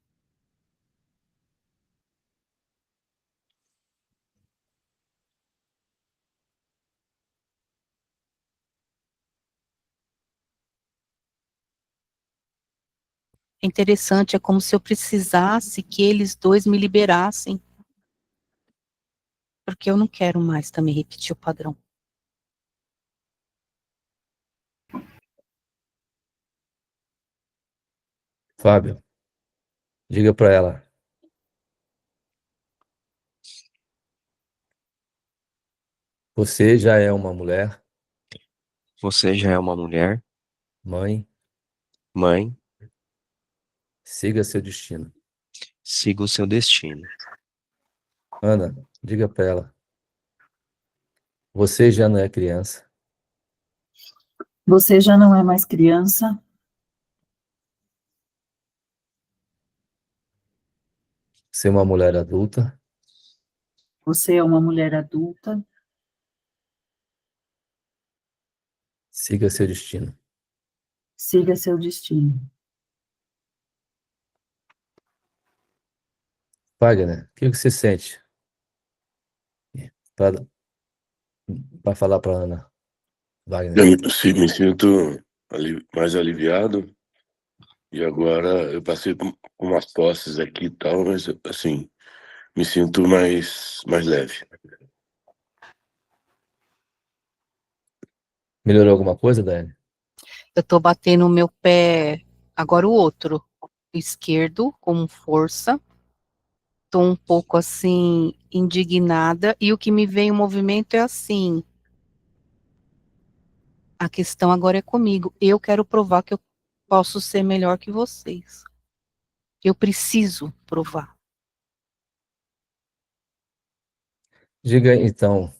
É interessante, é como se eu precisasse que eles dois me liberassem. Porque eu não quero mais também repetir o padrão. Fábio, diga para ela, você já é uma mulher, Você já é uma mulher, mãe, mãe, siga seu destino. siga o seu destino. Ana, diga para ela, você já não é criança, Você já não é mais criança. você é uma mulher adulta, Você é uma mulher adulta. siga seu destino. Siga seu destino. Wagner, o que você sente para falar para Ana? Wagner, Me sinto mais aliviado. E agora eu passei por umas posses aqui e tal, mas assim, me sinto mais leve. melhorou alguma coisa, Daiane? Eu tô batendo o meu pé, agora o outro, esquerdo, com força. Tô um pouco assim, indignada. E o que me vem o movimento é assim. A questão agora é comigo. Eu quero provar que eu posso ser melhor que vocês. Eu preciso provar. Diga então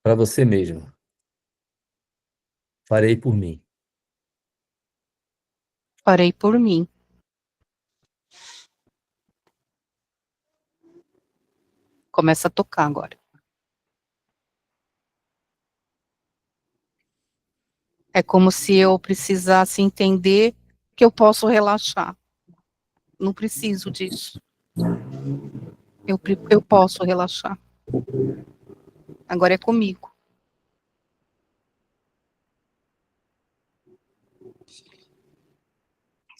para você mesmo, farei por mim. Farei por mim. Começa a tocar agora. É como se eu precisasse entender que eu posso relaxar. Não preciso disso. Eu posso relaxar. Agora é comigo.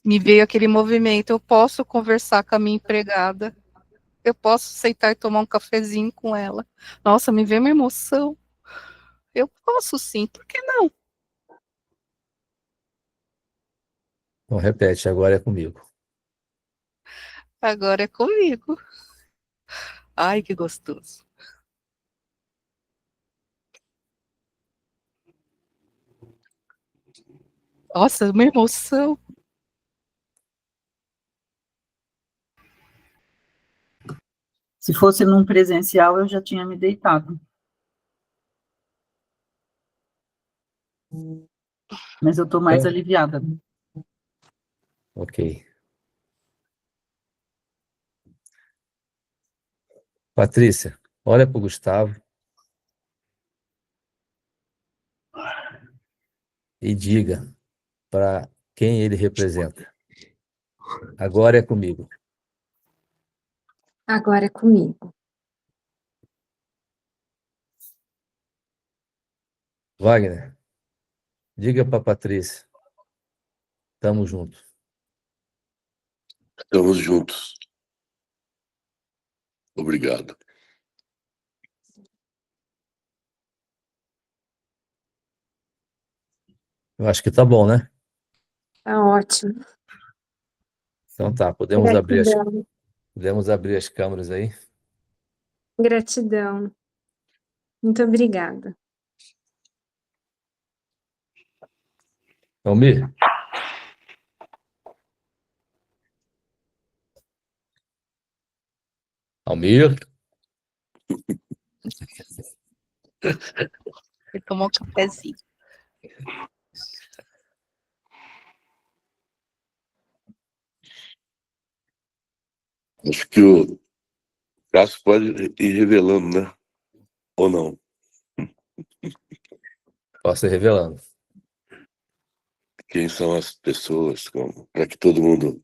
Me veio aquele movimento. Eu posso conversar com a minha empregada. Eu posso sentar e tomar um cafezinho com ela. Nossa, me veio uma emoção. Eu posso sim, por que não? Então repete, agora é comigo. Agora é comigo. Ai, que gostoso. Nossa, uma emoção. Se fosse num presencial, eu já tinha me deitado. Mas eu estou mais aliviada. Ok. Patrícia, olha para o Gustavo e diga para quem ele representa. Agora é comigo. Agora é comigo. Wagner, diga para Patrícia. Tamo junto. Estamos juntos. Obrigado. Eu acho que tá bom, né? Tá ótimo. Então tá, podemos abrir as câmeras aí. Gratidão. Muito obrigada. Almir? Almir? Ele tomou um cafezinho. Acho que o Cássio pode ir revelando, né? Ou não? Posso ir revelando. Quem são as pessoas, para que todo mundo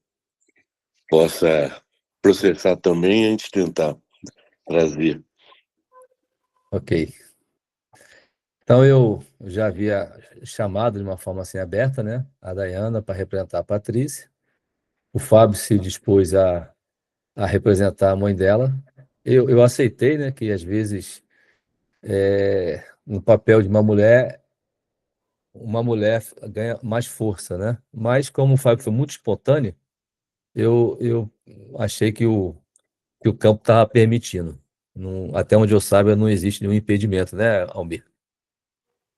possa processar também e a gente tentar trazer. Ok. Então, eu já havia chamado de uma forma assim aberta, né, a Dayana para representar a Patrícia. O Fábio se dispôs a representar a mãe dela. Eu aceitei, né, que às vezes, no papel de uma mulher ganha mais força, né? Mas como o Fábio foi muito espontâneo, eu achei que o campo estava permitindo. Até onde eu saiba, não existe nenhum impedimento, né, Almir?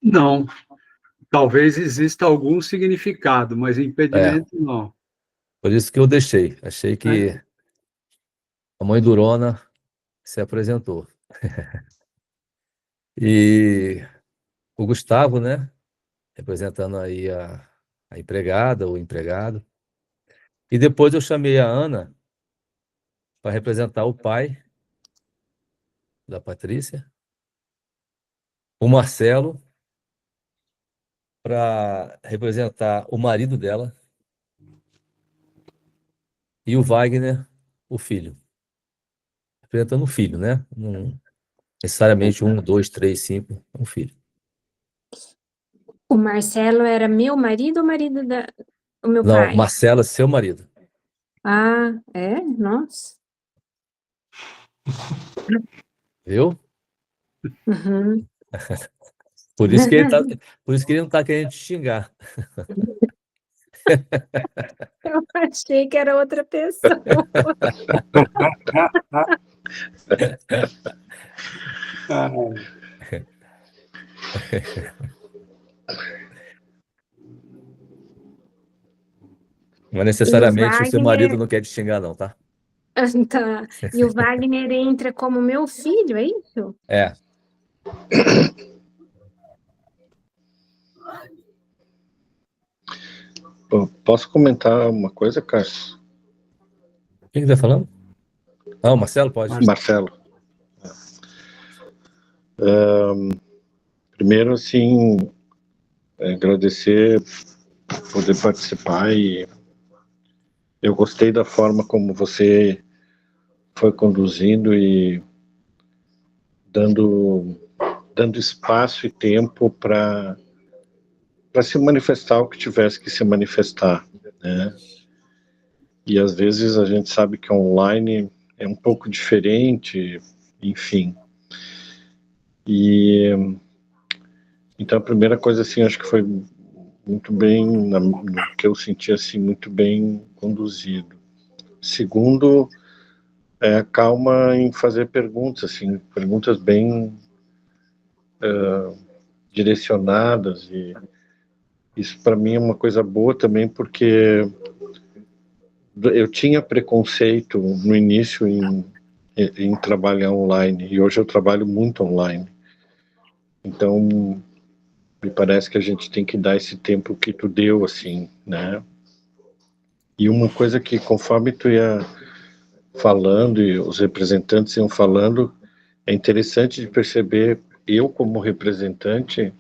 Não, talvez exista algum significado, mas impedimento não. Por isso que eu deixei. Achei que a mãe Durona se apresentou. E o Gustavo, né, representando aí a empregada, o empregado. E depois eu chamei a Ana para representar o pai da Patrícia, o Marcelo para representar o marido dela e o Wagner, o filho. Representando o filho, né? Não necessariamente 1, 2, 3, 5, um filho. O Marcelo era meu marido ou marido o meu Não, pai? Marcelo é seu marido. Ah, é? Nossa. Viu? Uhum. Por isso que ele não está querendo te xingar. Eu achei que era outra pessoa. Mas E o necessariamente o seu marido Wagner, não quer te xingar, não, tá? tá. E o Wagner entra como meu filho, é isso? É. Posso comentar uma coisa, Cássio? Quem está falando? Ah, o Marcelo pode. Marcelo. Primeiro, assim, agradecer por poder participar e eu gostei da forma como você foi conduzindo e dando espaço e tempo para se manifestar o que tivesse que se manifestar, né? E às vezes a gente sabe que online é um pouco diferente, enfim. E então a primeira coisa assim, acho que foi muito bem, no que eu senti assim, muito bem conduzido. Segundo, a calma em fazer perguntas, assim, perguntas bem direcionadas, e isso para mim é uma coisa boa também, porque eu tinha preconceito no início em trabalhar online, e hoje eu trabalho muito online. Então, me parece que a gente tem que dar esse tempo que tu deu, assim, né? E uma coisa que, conforme tu ia falando e os representantes iam falando, é interessante de perceber, eu como representante,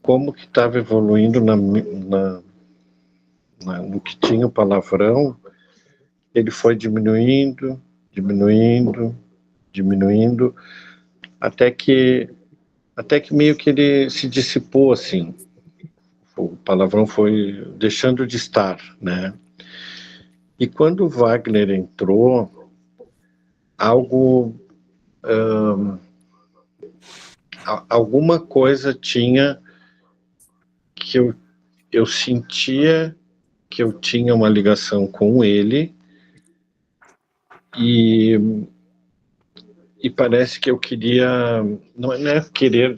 como que estava evoluindo no que tinha o palavrão. Ele foi diminuindo, até que meio que ele se dissipou, assim. O palavrão foi deixando de estar, né? E quando o Wagner entrou, alguma coisa tinha que eu sentia que eu tinha uma ligação com ele, e parece que eu queria, não é querer,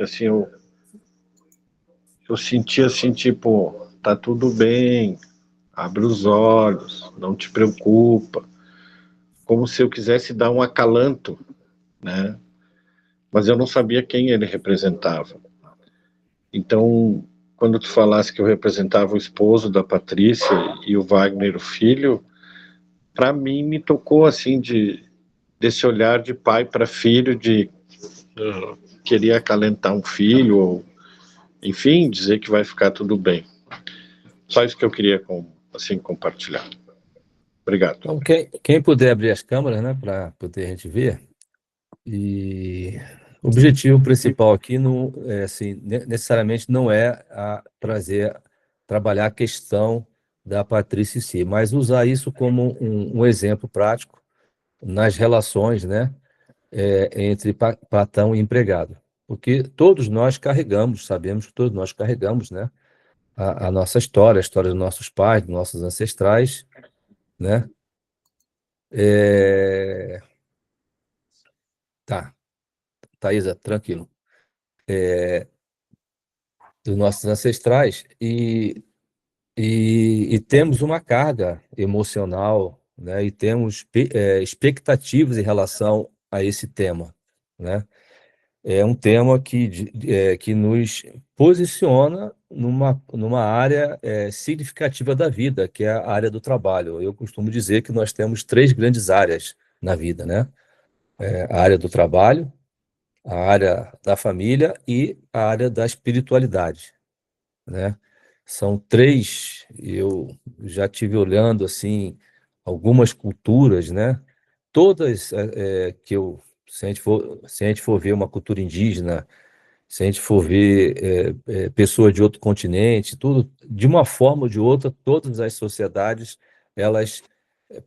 assim, eu sentia assim, tipo, tá tudo bem, abre os olhos, não te preocupa, como se eu quisesse dar um acalanto, né? Mas eu não sabia quem ele representava. Então, quando tu falasse que eu representava o esposo da Patrícia e o Wagner, o filho, para mim, me tocou assim, desse olhar de pai para filho, de querer acalentar um filho, ou, enfim, dizer que vai ficar tudo bem. Só isso que eu queria assim, compartilhar. Obrigado. Então, quem puder abrir as câmeras, né, para poder a gente ver. E o objetivo principal aqui não é assim, necessariamente não é trabalhar a questão da Patrícia em si, mas usar isso como um exemplo prático nas relações, né, entre patrão e empregado. Porque todos nós carregamos, sabemos que todos nós carregamos, né, a nossa história, a história dos nossos pais, dos nossos ancestrais, né? Tá, Thaisa, tranquilo. Dos nossos ancestrais e temos uma carga emocional, né? E temos expectativas em relação a esse tema, né? É um tema que nos posiciona numa área significativa da vida, que é a área do trabalho. Eu costumo dizer que nós temos 3 grandes áreas na vida, né? A área do trabalho, a área da família e a área da espiritualidade, né? São 3, eu já tive olhando assim algumas culturas, né? Todas se a gente for ver uma cultura indígena, se a gente for ver pessoas de outro continente, tudo, de uma forma ou de outra, todas as sociedades, elas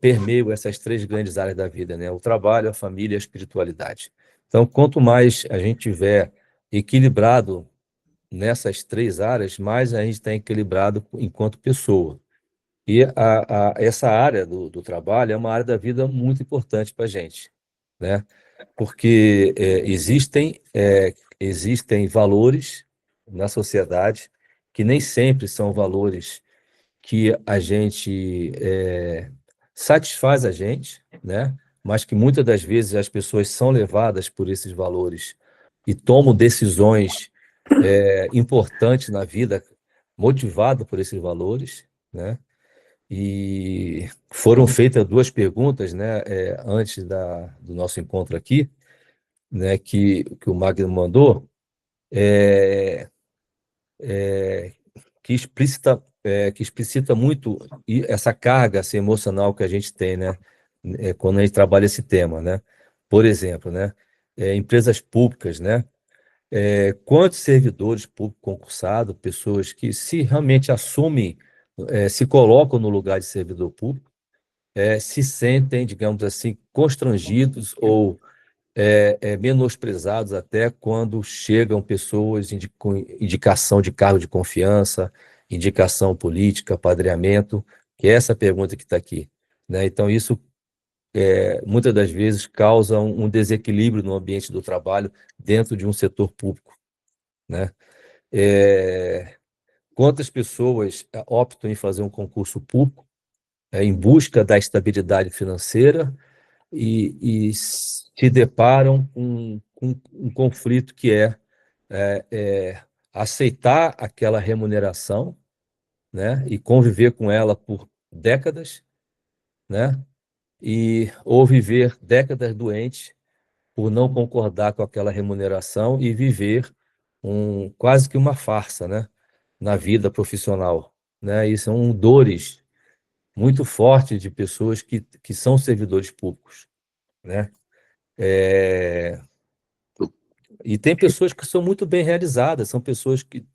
permeiam essas 3 grandes áreas da vida, né? O trabalho, a família e a espiritualidade. Então, quanto mais a gente tiver equilibrado nessas 3 áreas, mais a gente está equilibrado enquanto pessoa. E essa área do trabalho é uma área da vida muito importante para a gente, né? Porque existem valores na sociedade que nem sempre são valores que a gente satisfaz a gente, né? Mas que muitas das vezes as pessoas são levadas por esses valores e tomam decisões importantes na vida motivado por esses valores, né? E foram feitas 2 perguntas, né, antes do nosso encontro aqui, né, que o Magno mandou, que explicita muito essa carga assim, emocional que a gente tem, né, quando a gente trabalha esse tema, né? Por exemplo, né, empresas públicas, né? Quantos servidores públicos concursados, pessoas que se realmente assumem, se colocam no lugar de servidor público, se sentem, digamos assim, constrangidos ou menosprezados até quando chegam pessoas com indicação de cargo de confiança, indicação política, apadrinhamento, que é essa pergunta que está aqui, né? Então, isso muitas das vezes causa um desequilíbrio no ambiente do trabalho dentro de um setor público, né? Quantas pessoas optam em fazer um concurso público em busca da estabilidade financeira e se deparam com um conflito que aceitar aquela remuneração, né, e conviver com ela por décadas, né, ou viver décadas doente por não concordar com aquela remuneração e viver quase que uma farsa, né, na vida profissional, né? E são dores muito fortes de pessoas que são servidores públicos, né? E tem pessoas que são muito bem realizadas, são pessoas que,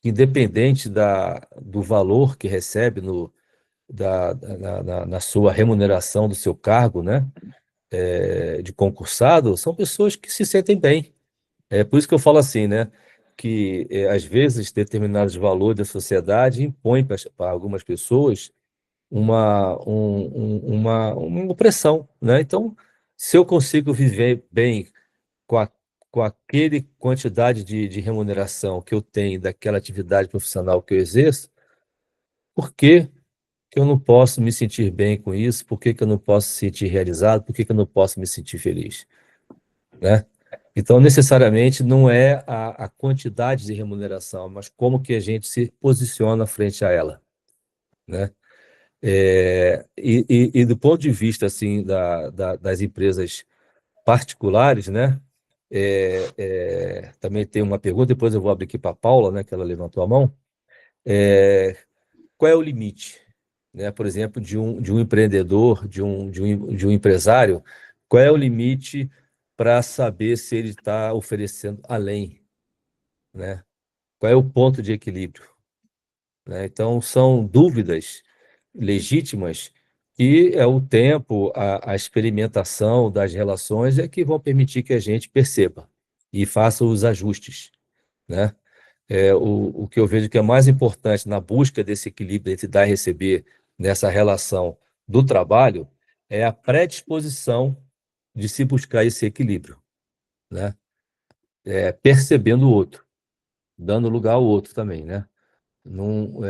independente do valor que recebe na sua remuneração do seu cargo, né, de concursado, são pessoas que se sentem bem. É por isso que eu falo assim, né, que às vezes determinados valores da sociedade impõem para algumas pessoas uma opressão, né? Então, se eu consigo viver bem com aquele quantidade de remuneração que eu tenho daquela atividade profissional que eu exerço, por que eu não posso me sentir bem com isso? Por que eu não posso me sentir realizado? Por que eu não posso me sentir feliz? Né? Então, necessariamente, não é a quantidade de remuneração, mas como que a gente se posiciona frente a ela, né? E do ponto de vista assim das empresas particulares, né? Também tem uma pergunta, depois eu vou abrir aqui para a Paula, né, que ela levantou a mão. Qual é o limite, né, por exemplo, de um empreendedor, de um empresário? Qual é o limite para saber se ele está oferecendo além, né? Qual é o ponto de equilíbrio, né? Então, são dúvidas legítimas que é o tempo, a experimentação das relações é que vão permitir que a gente perceba e faça os ajustes, né? O que eu vejo que é mais importante na busca desse equilíbrio entre dar e receber nessa relação do trabalho é a predisposição de se buscar esse equilíbrio, né? Percebendo o outro, dando lugar ao outro também, né? Não,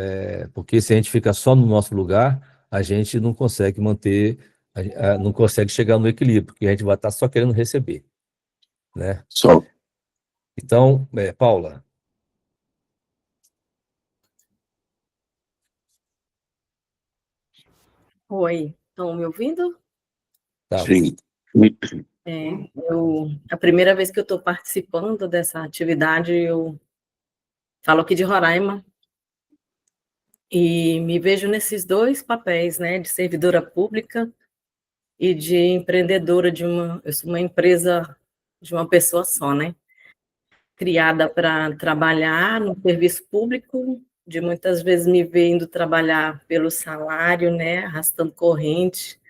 porque se a gente fica só no nosso lugar, a gente não consegue manter, não consegue chegar no equilíbrio, porque a gente vai estar só querendo receber, né? Só Então, Paula. Oi, estão me ouvindo? Tá. sim. A primeira vez que eu estou participando dessa atividade, eu falo aqui de Roraima, e me vejo nesses dois papéis, né, de servidora pública e de empreendedora eu sou uma empresa de uma pessoa só, né, criada para trabalhar no serviço público, de muitas vezes me vendo trabalhar pelo salário, né, arrastando corrente,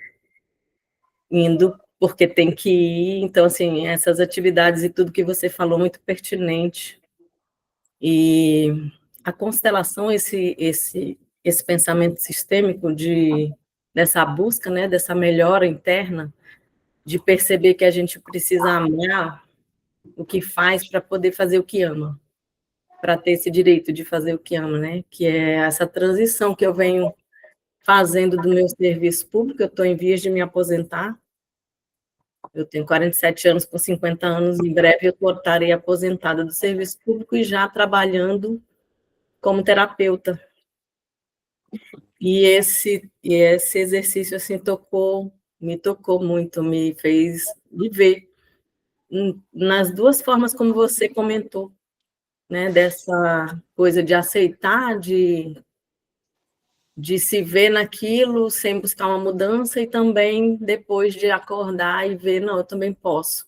indo porque tem que ir. Então, assim, essas atividades e tudo que você falou, muito pertinente. E a constelação, esse pensamento sistêmico dessa busca, né, dessa melhora interna, de perceber que a gente precisa amar o que faz para poder fazer o que ama, para ter esse direito de fazer o que ama, né? Que é essa transição que eu venho fazendo do meu serviço público. Eu estou em vias de me aposentar. Eu tenho 47 anos, com 50 anos, em breve eu estarei aposentada do serviço público e já trabalhando como terapeuta. E esse exercício, assim, me tocou muito, me fez viver nas duas formas como você comentou, né, dessa coisa de aceitar, de se ver naquilo sem buscar uma mudança, e também depois de acordar e ver, não, eu também posso.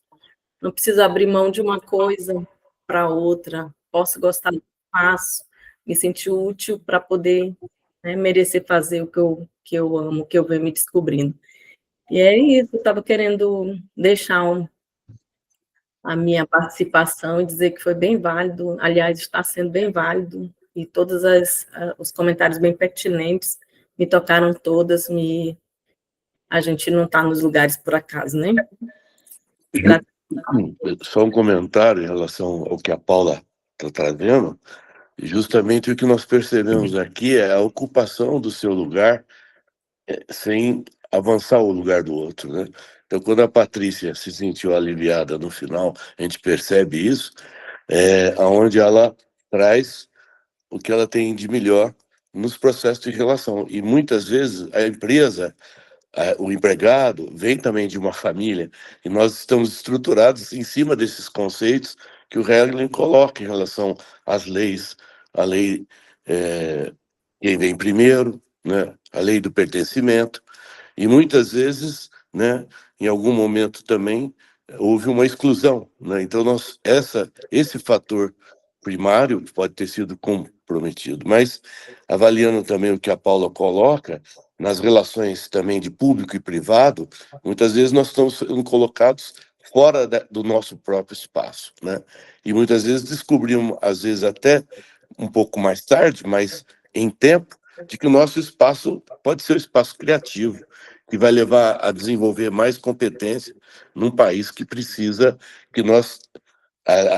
Não preciso abrir mão de uma coisa para outra. Posso gostar do que faço, me sentir útil para poder, né, merecer fazer o que eu amo, o que eu venho me descobrindo. E é isso, eu estava querendo deixar a minha participação e dizer que foi bem válido, aliás, está sendo bem válido, e todos os comentários bem pertinentes me tocaram todas, a gente não está nos lugares por acaso, né? Só um comentário em relação ao que a Paula está trazendo. Justamente o que nós percebemos aqui é a ocupação do seu lugar sem avançar o lugar do outro, né? Então, quando a Patrícia se sentiu aliviada no final, a gente percebe isso, onde ela traz o que ela tem de melhor nos processos de relação. E muitas vezes a empresa, o empregado, vem também de uma família, e nós estamos estruturados em cima desses conceitos que o Hegel coloca em relação às leis, a lei quem vem primeiro, né, a lei do pertencimento, e muitas vezes, né, em algum momento também, houve uma exclusão, né? Então, esse fator primário pode ter sido comprometido, mas avaliando também o que a Paula coloca, nas relações também de público e privado, muitas vezes nós estamos sendo colocados fora do nosso próprio espaço, né? E muitas vezes descobrimos, às vezes até um pouco mais tarde, mas em tempo, de que o nosso espaço pode ser um espaço criativo, que vai levar a desenvolver mais competência num país que precisa que nós...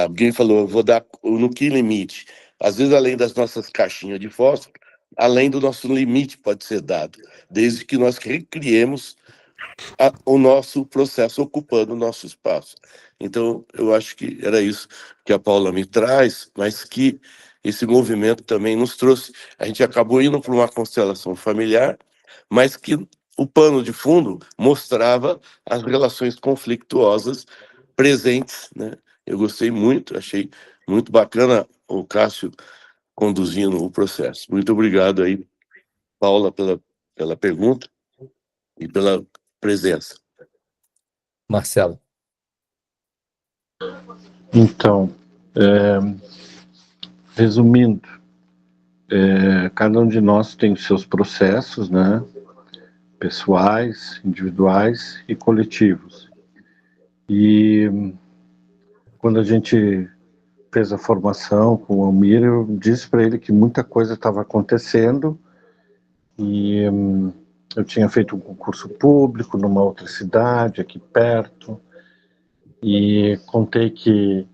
Alguém falou, eu vou dar no que limite? Às vezes, além das nossas caixinhas de fósforo, além do nosso limite pode ser dado, desde que nós recriemos o nosso processo ocupando o nosso espaço. Então, eu acho que era isso que a Paula me traz, mas que esse movimento também nos trouxe. A gente acabou indo para uma constelação familiar, mas que o pano de fundo mostrava as relações conflituosas presentes, né? Eu gostei muito, achei muito bacana o Cássio conduzindo o processo. Muito obrigado aí, Paula, pela pergunta e pela presença. Marcelo. Então, resumindo, cada um de nós tem os seus processos, né? Pessoais, individuais e coletivos. E quando a gente fez a formação com o Almir, eu disse para ele que muita coisa estava acontecendo e eu tinha feito um concurso público numa outra cidade, aqui perto, e contei que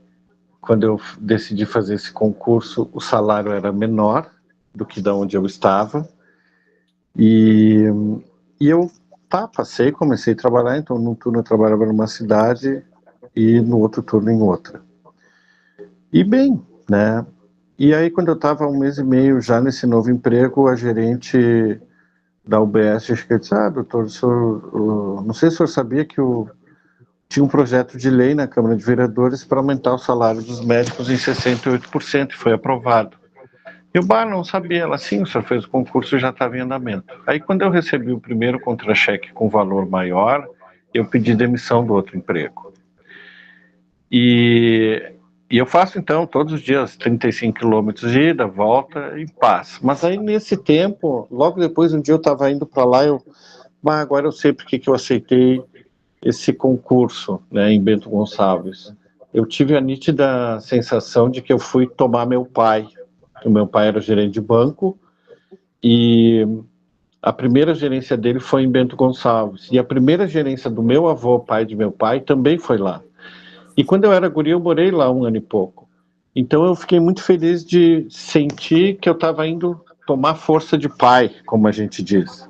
quando eu decidi fazer esse concurso, o salário era menor do que da onde eu estava, e eu passei, comecei a trabalhar, então num turno eu trabalhava numa cidade e no outro turno em outra. E bem, né? E aí quando eu estava 1 mês e meio já nesse novo emprego, a gerente da UBS chegou e disse: doutor, não sei se o senhor sabia que tinha um projeto de lei na Câmara de Vereadores para aumentar o salário dos médicos em 68%, e foi aprovado. Eu não sabia. Ela, sim, o senhor fez o concurso e já estava em andamento. Aí quando eu recebi o primeiro contra-cheque com valor maior, eu pedi demissão do outro emprego. E eu faço então todos os dias 35 quilômetros de ida, volta, em paz. Mas aí nesse tempo, logo depois, um dia eu estava indo para lá, agora eu sei porque que eu aceitei esse concurso, né, em Bento Gonçalves. Eu tive a nítida sensação de que eu fui tomar meu pai. O meu pai era gerente de banco e a primeira gerência dele foi em Bento Gonçalves. E a primeira gerência do meu avô, pai de meu pai, também foi lá. E quando eu era guri, eu morei lá 1 ano e pouco. Então eu fiquei muito feliz de sentir que eu estava indo tomar força de pai, como a gente diz.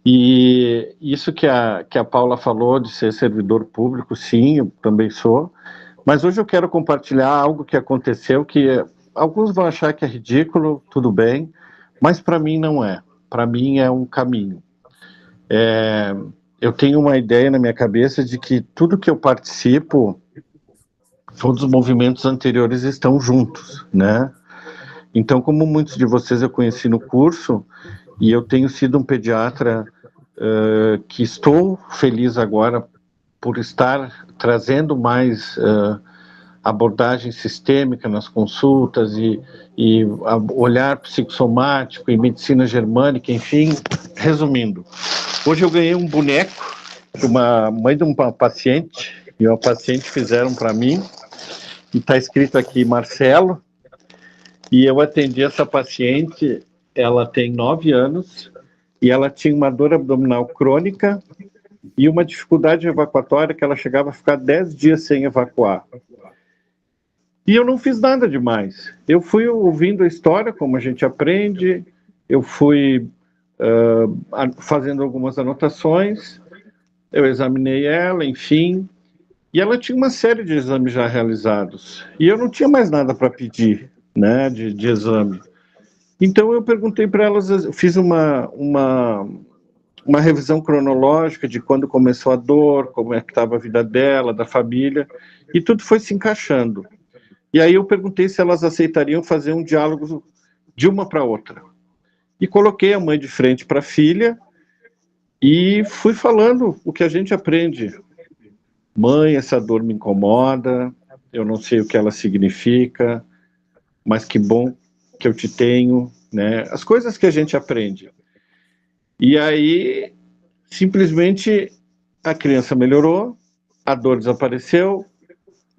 E isso que a Paula falou de ser servidor público, sim, eu também sou. Mas hoje eu quero compartilhar algo que aconteceu que alguns vão achar que é ridículo, tudo bem, mas para mim não é. Para mim é um caminho. Eu tenho uma ideia na minha cabeça de que tudo que eu participo, todos os movimentos anteriores estão juntos, né? Então, como muitos de vocês eu conheci no curso, e eu tenho sido um pediatra que estou feliz agora por estar trazendo mais abordagem sistêmica nas consultas e olhar psicossomático e medicina germânica, enfim, resumindo. Hoje eu ganhei um boneco que uma mãe de uma paciente e uma paciente fizeram para mim, e está escrito aqui Marcelo, e eu atendi essa paciente, ela tem 9 anos, e ela tinha uma dor abdominal crônica e uma dificuldade evacuatória que ela chegava a ficar 10 dias sem evacuar. E eu não fiz nada demais. Eu fui ouvindo a história, como a gente aprende, eu fui fazendo algumas anotações, eu examinei ela, enfim, e ela tinha uma série de exames já realizados. E eu não tinha mais nada para pedir, né, de exame. Então eu perguntei para elas, fiz uma revisão cronológica de quando começou a dor, como é que estava a vida dela, da família, e tudo foi se encaixando. E aí eu perguntei se elas aceitariam fazer um diálogo de uma para outra. E coloquei a mãe de frente para a filha e fui falando o que a gente aprende. Mãe, essa dor me incomoda, eu não sei o que ela significa, mas que bom que eu te tenho, né? As coisas que a gente aprende. E aí, simplesmente, a criança melhorou, a dor desapareceu,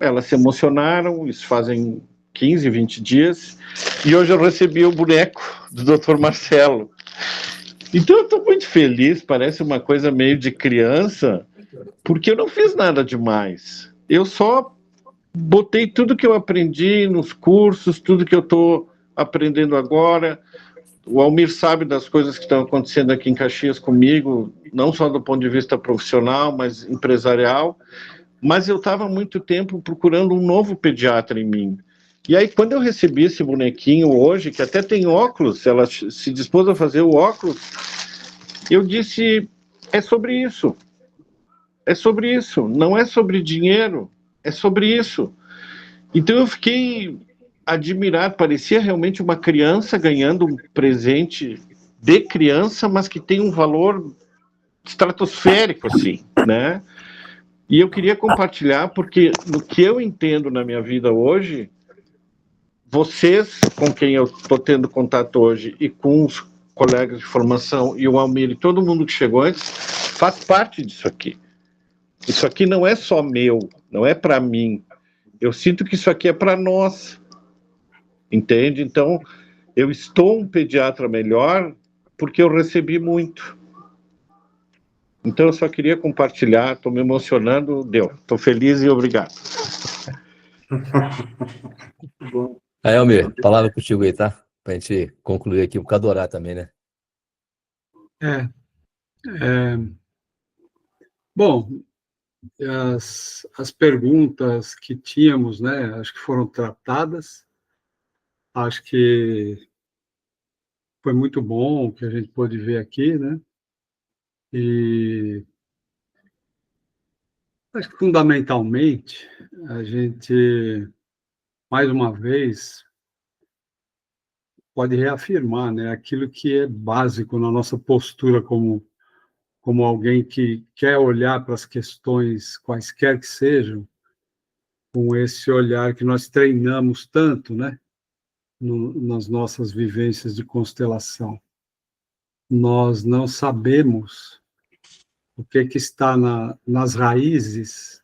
elas se emocionaram, isso fazem 15, 20 dias, e hoje eu recebi o boneco do Dr. Marcelo. Então eu estou muito feliz, parece uma coisa meio de criança, porque eu não fiz nada demais. Eu só botei tudo que eu aprendi nos cursos, tudo que eu estou aprendendo agora. O Almir sabe das coisas que estão acontecendo aqui em Caxias comigo, não só do ponto de vista profissional, mas empresarial. Mas eu estava há muito tempo procurando um novo pediatra em mim. E aí, quando eu recebi esse bonequinho hoje, que até tem óculos, ela se dispôs a fazer o óculos, Eu disse, é sobre isso. É sobre isso. Não é sobre dinheiro, é sobre isso. Então eu fiquei admirado, parecia realmente uma criança ganhando um presente de criança, mas que tem um valor estratosférico, assim, né? E eu queria compartilhar, porque no que eu entendo na minha vida hoje, vocês, com quem eu estou tendo contato hoje, e com os colegas de formação, e o Almir, e todo mundo que chegou antes, faz parte disso aqui. Isso aqui não é só meu, não é para mim. Eu sinto que isso aqui é para nós, entende? Então, eu estou um pediatra melhor porque eu recebi muito. Então, eu só queria compartilhar, estou me emocionando, deu. Estou feliz e obrigado. Bom. Aí, Almir, palavra contigo aí, tá? Pra gente concluir aqui, o Cadorá também, né? Bom, as perguntas que tínhamos, né, acho que foram tratadas, acho que foi muito bom o que a gente pôde ver aqui, né, e acho que fundamentalmente a gente, mais uma vez, pode reafirmar, né, aquilo que é básico na nossa postura como alguém que quer olhar para as questões, quaisquer que sejam, com esse olhar que nós treinamos tanto, né, nas nossas vivências de constelação. Nós não sabemos o que está nas raízes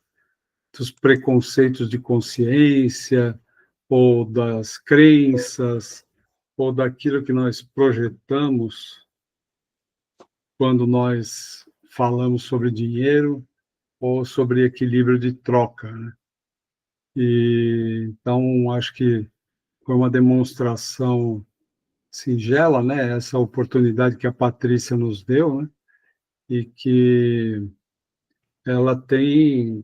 dos preconceitos de consciência, ou das crenças, ou daquilo que nós projetamos quando nós falamos sobre dinheiro ou sobre equilíbrio de troca, né? E então acho que foi uma demonstração singela, né? Essa oportunidade que a Patrícia nos deu, né? E que ela tem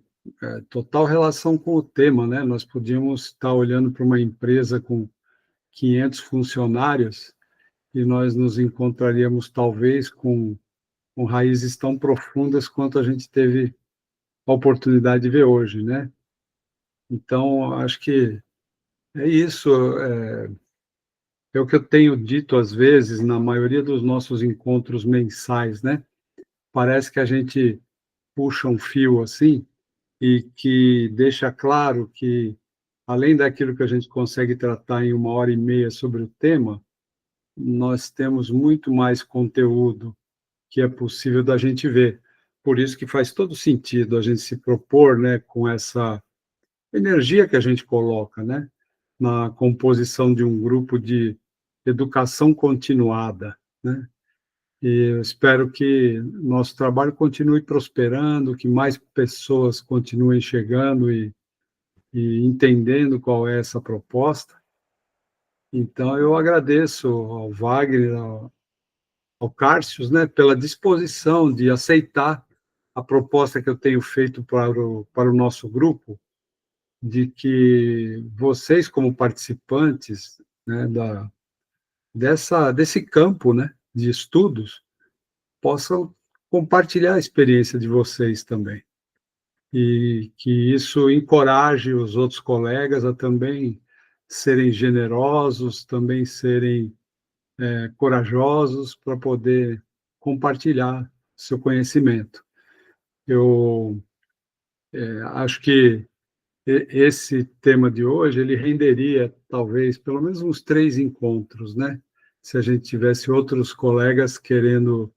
total relação com o tema, né? Nós podíamos estar olhando para uma empresa com 500 funcionários e nós nos encontraríamos talvez com raízes tão profundas quanto a gente teve a oportunidade de ver hoje, né? Então, acho que é isso. É o que eu tenho dito às vezes na maioria dos nossos encontros mensais, né? Parece que a gente puxa um fio assim e que deixa claro que, além daquilo que a gente consegue tratar em 1h30 sobre o tema, nós temos muito mais conteúdo que é possível da gente ver. Por isso que faz todo sentido a gente se propor, né, com essa energia que a gente coloca, né, na composição de um grupo de educação continuada, né? E eu espero que nosso trabalho continue prosperando, que mais pessoas continuem chegando e entendendo qual é essa proposta. Então, eu agradeço ao Wagner, ao Cárcios, né, pela disposição de aceitar a proposta que eu tenho feito para o nosso grupo, de que vocês, como participantes, né, desse campo, né, de estudos, possam compartilhar a experiência de vocês também. E que isso encoraje os outros colegas a também serem generosos, também serem corajosos para poder compartilhar seu conhecimento. Eu acho que esse tema de hoje, ele renderia, talvez, pelo menos uns 3 encontros, né? Se a gente tivesse outros colegas querendo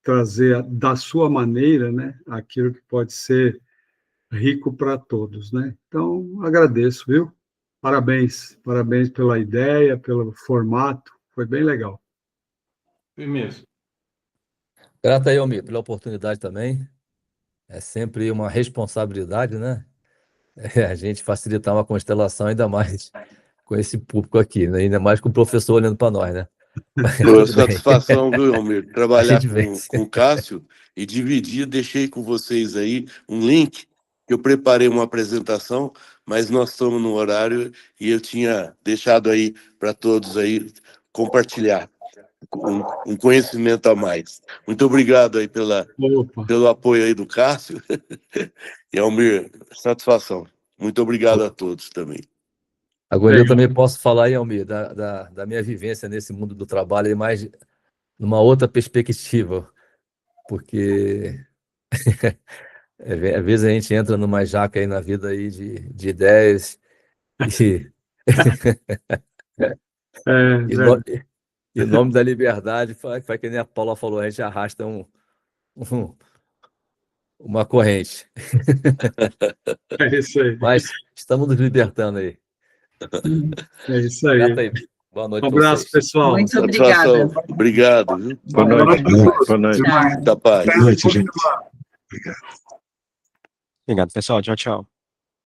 trazer da sua maneira, né, aquilo que pode ser rico para todos, né? Então, agradeço, viu? Parabéns pela ideia, pelo formato, foi bem legal. Foi mesmo. Grato aí, Almir, pela oportunidade também. É sempre uma responsabilidade, né? A gente facilitar uma constelação, ainda mais com esse público aqui, né? Ainda mais com o professor olhando para nós, né? Mas Foi uma tudo bem. satisfação, viu, Almir? A Trabalhar gente vence. com o Cássio e dividir. Deixei com vocês aí um link, que eu preparei uma apresentação, mas nós estamos no horário e eu tinha deixado aí para todos aí compartilhar. um conhecimento a mais. Muito obrigado aí pelo apoio aí do Cássio. E, Almir, satisfação. Muito obrigado a todos também. Agora, eu também posso falar aí, Almir, da minha vivência nesse mundo do trabalho, mais numa outra perspectiva, porque às vezes a gente entra numa jaca aí na vida aí de ideias e em nome da liberdade, faz que nem a Paula falou, a gente arrasta uma corrente. É isso aí. Mas estamos nos libertando aí. É isso aí. Boa noite. Um abraço, pessoal. Muito obrigada. Obrigado. Viu? Boa noite. Boa noite. Muita paz. Boa noite, gente. Obrigado, pessoal. Tchau, tchau.